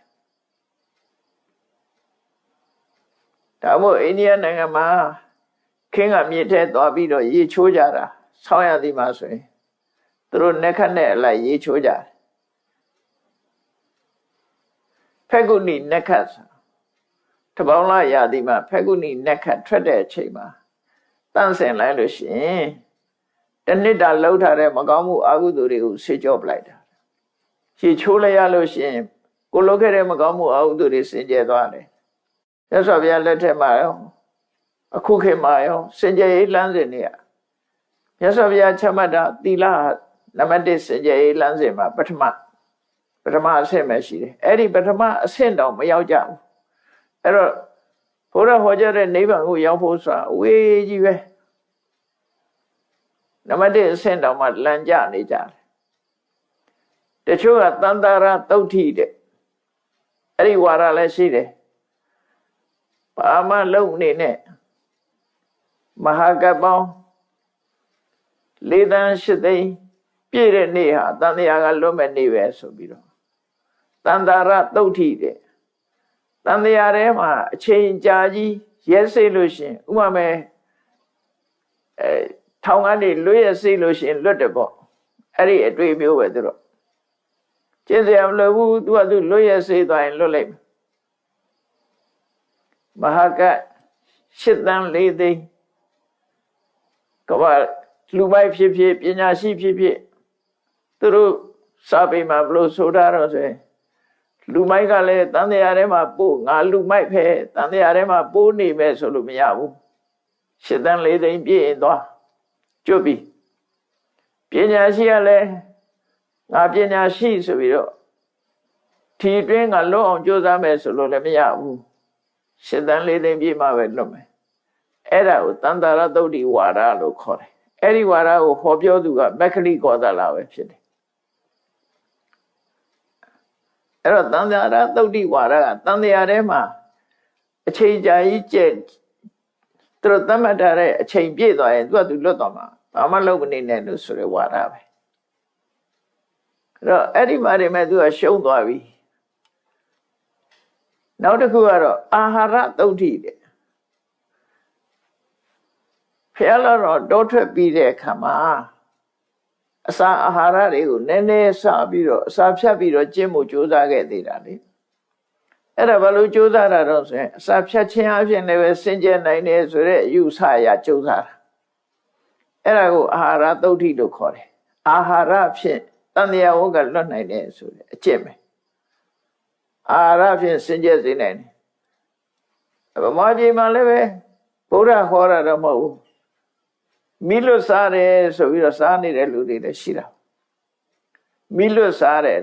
ဒါမို့အိန္ဒိယနိုင်ငံမှာခင်းကမြစ်ထဲသွားပြီးတော့ရေချိုးကြတာဆောင်းရသည်မှာဆိုရင်သူတို့နှက်ခတ်နဲ့အလိုက်ရေချိုးကြတယ်ဖက်ကုဏီနှက်ခတ်တပေါင်းလာရသည်မှာဖက်ကုဏီနှက်ခတ်ထွက်တဲ့အချိန်မှာတန့်စင်လိုက်လို့ရှိရင်တနစ်တာလှုပ်ထားတဲ့မကောင်းမှုအကုသိုလ်တွေကိုဆေးကြောပလိုက်တာရေချိုးလိုက်ရလို့ရှိရင်ကိုလုပ်ခဲ့တဲ့မကောင်းမှုအကုသိုလ်တွေစင်ကြယ်သွားတယ်မြတ်စွာဘုရားလက်ထက်မှာရောအခုခေတ်မှာရောစင်ကြယ်ရေးလမ်းစဉ်တွေကမြတ်စွာဘုရားချမှတ်တာသီလနံပါတ်1စင်ကြယ်ရေးလမ်းစဉ်မှာပထမအဆင့်ပဲရှိတယ်အဲ့ဒီပထမအဆင့်တောင်မရောက်ကြဘူးအဲ့တော့ဘုရားဟောကြားတဲ့နိဗ္ဗာန်ကိုရောက်ဖို့ဆိုတာအဝေးကြီးပဲနံပါတ်1အဆင့်တောင်မှလမ်းကျနေကြတယ်တချို့ကတန်တာရသုတ်ထိတဲ့အဲ့ဒီဝါဒလည်းရှိတယ်ဘာမှလုံနေနဲ့မဟာကပ္ပောင်း၄သန်း၈သိန်းပြည့်တဲ့နေ့ဟာတန်တရားကလွတ်မဲ့နေ့ပဲဆိုပြီးတော့တန်တာရသုတ်ထိတဲ့တန်တရားထဲမှာအချိန်ကြာကြီးရဲစိတ်လို့ရှင်ဥပမာထောင်ကနေလွတ်ရစိတ်လို့ရှင်လွတ်တယ်ပေါ့အဲ့ဒီအတွေ့မျိုးပဲသူတို့ကျင့်စရာမလိုဘူးသူကသူလွတ်ရစိတ်သွားရင်လွတ်လိုက်မဟာက၈သန်း၄သိန်းကဘာလူမိုက်ဖြစ်ဖြစ်ပညာရှိဖြစ်ဖြစ်သူတို့စာပေမှာဘလို့ဆိုထားတော့ဆိုရင်လူမိုက်ကလည်းတန်တရားထဲမှာပို့ငါလူမိုက်ပဲတန်တရားထဲမှာပို့နေမယ်ဆိုလို့မရဘူး၈သန်း၄သိန်းပြည့်ရင်သွားကျွတ်ပြီပညာရှိကလည်းငါပညာရှိဆိုပြီးတော့ထီတွင်းကလွတ်အောင်ကြိုးစားမယ်ဆိုလို့လည်းမရဘူး၈သန်း၄သိန်းပြည့်မှပဲလွတ်မယ်အဲ့ဒါကိုတန်တာရသုတ်တိဝါဒလို့ခေါ်တယ်အဲ့ဒီဝါဒကိုဟောပြောသူကမက္ခလိကောသလပဲဖြစ်တယ်အဲ့တော့တန်တာရသုတ်တိဝါဒကတန်တရားထဲမှာအချိန်ကြာကြီးကျက် သူတို့သတ်မှတ်ထားတဲ့အချိန်ပြည့်သွားရင်သူကသူလွတ်သွားမှာဘာမှလုပ်မနေနဲ့လို့ဆိုရဝါဒပဲအဲ့တော့အဲ့ဒီမှာနေမဲ့သူကရှုံးသွားပြီနောက်တစ်ခုကတော့အာဟာရသုတ်တိတဲ့ဖျားလာတော့တောထွက်ပြီးတဲ့အခါမှာအစာအာဟာရတွေကိုနည်းနည်းစားပြီးတော့အစာဖြတ်ပြီးတော့ကျင့်မှုကြိုးစားခဲ့သေးတာလေအဲ့ဒါဘာလို့ကြိုးစားတာတော့ဆိုရင်အစာဖြတ်ခြင်းအပြင်လည်းပဲစင်ကြယ်နိုင်တယ်ဆိုတဲ့အယူဆအရကြိုးစားတာအဲ့ဒါကိုအာဟာရသုတ်တိလို့ခေါ်တယ်အာဟာရဖြင့်တန်တရားဝကလွတ်နိုင်တယ်ဆိုတဲ့အကျင့်ပဲအာဟာရဖြင့်စင်ကြယ်စေနိုင်တယ်ဗမာပြည်မှာလည်းပဲဘုရားဟောတာတော့မဟုတ်ဘူးမိလွတ်စားတယ်ဆိုပြီးတော့စားနေတဲ့လူတွေလည်းရှိတာမိလွတ်စားတယ်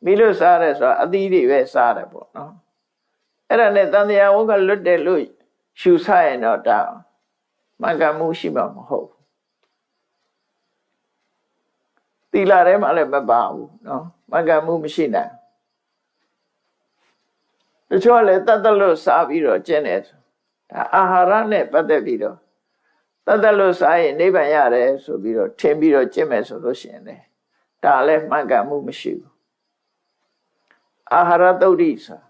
မိလွတ်စားတယ်ဆိုတာအသီးတွေပဲစားတယ်ပေါ့နော်အဲ့ဒါနဲ့တန်တရားဝကလွတ်တယ်လို့ရှုဆရင်တော့ဒါမှန်ကန်မှုရှိမှာမဟုတ်ဘူးသီလထဲမှာလည်းမပါဘူးနော်မှန်ကန်မှုမရှိနိုင်တချို့လည်းတတ်လို့စားပြီးတော့ကျင့်တယ်ဒါအာဟာရနဲ့ပတ်သက်ပြီးတော့တတ်လို့စားရင်နိဗ္ဗာန်ရတယ်ဆိုပြီးတော့ထင်ပြီးတော့ကျင့်မယ်ဆိုလို့ရှိရင်လေဒါလည်းမှန်ကန်မှုမရှိဘူးအာဟာရသုတ်တိဆို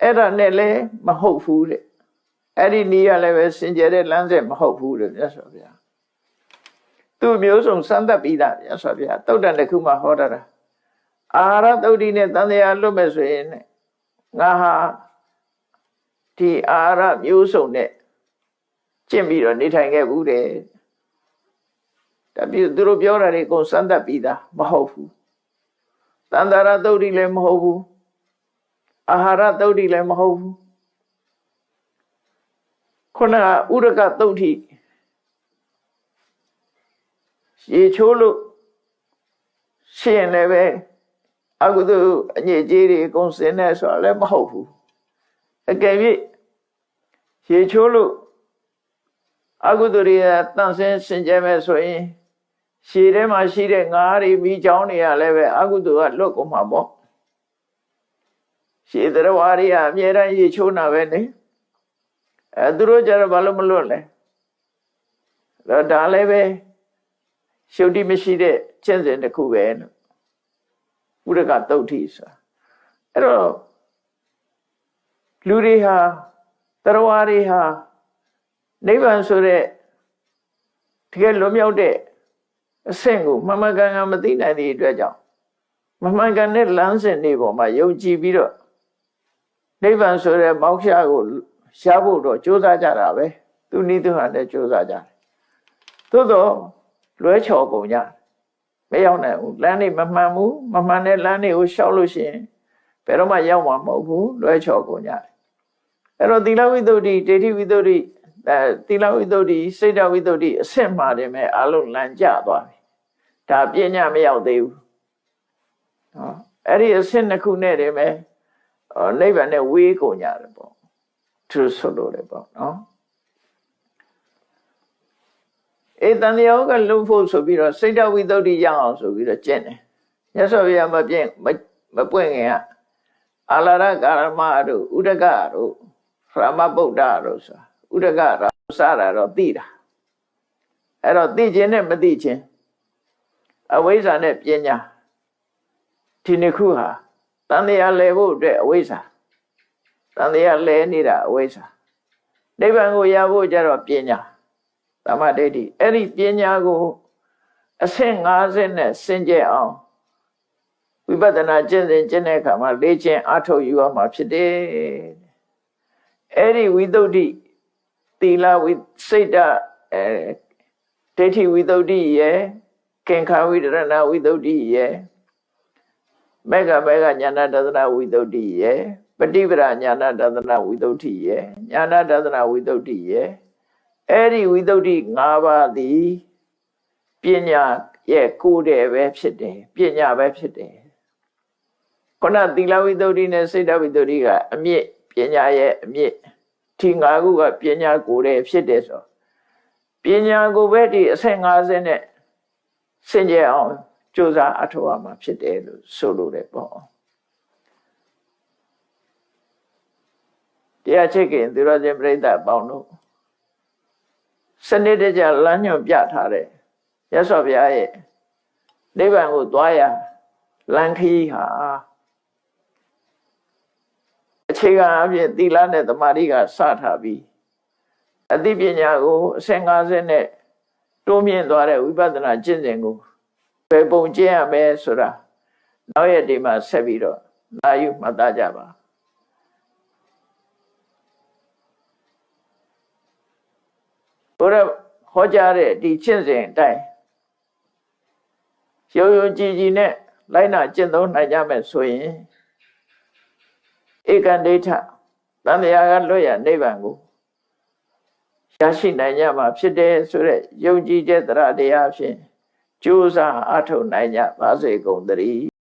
အဲ့ဒါနဲ့လည်းမဟုတ်ဘူးတဲ့အဲ့ဒီနည်းရလည်းပဲစင်ကြယ်တဲ့လမ်းစဉ်မဟုတ်ဘူးလို့မြတ်စွာဘုရားသူ့မျိုးစုံစမ်းသပ်ပြီးသားမြတ်စွာဘုရားသုတ်တန်တစ်ခုမှဟောတာအာဟာရသုတ်တိနဲ့တန်တရားလွတ်မဲ့ဆိုရင်ငါဟာဒီအာဟာရမျိုးစုံနဲ့ကျင့်ပြီးတော့နေထိုင်ခဲ့ဘူးတဲ့ဒါပြသူတို့ပြောတာတွေအကုန်စမ်းသပ်ပြီးသားမဟုတ်ဘူးတန်တရားသုတ်တိလည်းမဟုတ်ဘူးအာဟာရသုတ်တိလည်းမဟုတ်ဘူးခုနကဥရကသုတ်တိရေချိုးလို့ရှင်းလည်းပဲအကုသိုလ်အညစ်အကြေးတွေအကုန်စင်နေဆိုတာလည်းမဟုတ်ဘူးအကယ်၍ရေချိုးလို့အကုသိုလ်တွေတန့်စင်စင်ကြယ်မဲ့ဆိုရင်ရှည်ထဲမှာရှိတဲ့ငါးတွေမိချောင်းတွေကလည်းပဲအကုသိုလ်ကလွတ်ကုန်မှာပေါ့ရှည်တရားဝါတွေကအမြဲတမ်းရေချိုးနာပဲလေသူတို့ကြတော့ဘာလို့မလွတ်လဲဒါလည်းပဲရှုပ်တိမရှိတဲ့ကျင့်စဉ်တစ်ခုပဲလို့ဥရကသုတ်တိဆိုတာအဲ့တော့လူတွေဟာတရားဝါတွေဟာနိဗ္ဗာန်ဆိုတဲ့တကယ်လွတ်မြောက်တဲ့အဆင့်ကိုမှန်မှန်ကန်ကန်မသိနိုင်တဲ့အတွက်ကြောင့်မမှန်ကန်တဲ့လမ်းစဉ်တွေပေါ်မှာယုံကြည်ပြီးတော့နိဗ္ဗာန်ဆိုတဲ့မောက္ခကိုရှားဖို့တော့ကြိုးစားကြတာပဲသူနည်းသူဟန်နဲ့ကြိုးစားကြတယ်သို့တော့လွဲချော်ကုန်ကြမရောက်နိုင်ဘူးလမ်းတွေမမှန်ဘူးမမှန်တဲ့လမ်းတွေကိုရှောက်လို့ရှိရင်ဘယ်တော့မှရောက်မှာမဟုတ်ဘူးလွဲချော်ကုန်ကြတယ်အဲ့တော့သီလဝိတ္တုဒ္ဓိဒိဋ္ဌိဝိတ္တုဒ္ဓိသီလဝိတ္တုဒ္ဓိစိတ်တဝိတ္တုဒ္ဓိအဆင့်မှာတယ်မဲ့အလုံးလမ်းကျသွားပြီဒါပညာမရောက်သေးဘူးဟောအဲ့ဒီအဆင့်တစ်ခုနဲ့တည်းမဲ့နိဗ္ဗာန်နဲ့ဝေးကုန်ကြတယ်ပေါ့သူဆိုလို့လေပေါ့နော်တန်တရားကလုံဖို့ဆိုပြီးတော့စိတ်တဝိတ္တုဒ္ဓိရအောင်ဆိုပြီးတော့ကျင့်တယ်မြတ်စွာဘုရားမပွင့်ခင်ကအာလာရကာရမတို့ဥဒကတို့ရမဗုဒ္ဓတို့ဆိုဥဒကရစားတာတော့သိတာအဲ့တော့သိခြင်းနဲ့မသိခြင်းအဝိဇ္ဇာနဲ့ပညာဒီနှစ်ခုဟာတန်တရားလဲဖို့အတွက်အဝိဇ္ဇာတန်တရားလဲနေတာအဝိဇ္ဇာနိဗ္ဗာန်ကိုရဖို့ကြတော့ပညာသမ္မာဒိဋ္ဌိအဲ့ဒီပညာကိုအဆင့်50နဲ့စင်ကြယ်အောင်ဝိပဿနာကျင့်စဉ်ကျင့်တဲ့အခါမှာလေ့ကျင့်အားထုတ်ယူရမှာဖြစ်တယ်အဲ့ဒီဝိတ္တုဒ္ဓိသီလဝိစိတ်တဒိဋ္ဌိဝိတ္တုဒ္ဓိရဲ့ကင်္ခာဝိတရဏဝိတ္တုဒ္ဓိရဲ့မေဃညာဏတသနာဝိတ္တုဒ္ဓိရဲ့ပฏิပဒညာဏတသနာဝိတ္တုဒ္ဓိရဲ့ညာဏတသနာဝိတ္တုဒ္ဓိရဲ့အဲ့ဒီဝိတ္တုဒ္ဓိ5ပါးသည်ပညာရဲ့ကိုယ်တည်းပဲဖြစ်တယ်ပညာပဲဖြစ်တယ်ခုနသီလဝိတ္တုဒ္ဓိနဲ့စိတ်တဝိတ္တုဒ္ဓိကအမြင့်ပညာရဲ့အမြင့်ဒီ5ခုကပညာကိုယ်တည်းဖြစ်တယ်ဆိုပညာကိုပဲဒီအဆင့်50နဲ့စင်ကြယ်အောင်ကြိုးစားအထောက်အမှာဖြစ်တယ်လို့ဆိုလိုတယ်ပေါ့ တရားချစ်ခင်သူတော်စင်ပြိဿပေါင်းတို့စနစ်တကျလမ်းညွှန်ပြထားတဲ့မြတ်စွာဘုရားရဲ့နိဗ္ဗာန်ကိုသွားရလမ်းခရီးဟာအခြေခံအဖြစ်သီလနဲ့သမာဓိကစထားပြီးအသိပညာကိုအဆင့်50နဲ့တိုးမြင့်သွားတဲ့ဝိပဿနာကျင့်စဉ်ကိုဘယ်ပုံကျင့်ရမလဲဆိုတာနောက်ရက်ဒီမှာဆက်ပြီးတော့နာယူမှတ်သားကြပါဘုရားဟောကြားတဲ့ဒီကျင့်စဉ်အတိုင်းရုံရုံကြည်ကြည်နဲ့လိုက်နာကျင့်သုံးနိုင်ကြမယ်ဆိုရင်ဧကန္ဒိဋ္ဌသံဃာကလွတ်ရနိဗ္ဗာန်ကိုရရှိနိုင်ကြမှာဖြစ်တယ်ဆိုတဲ့ယုံကြည်ချက်တရားဖြင့်ကြိုးစားအားထုတ်နိုင်ကြပါစေကုန်သတည်း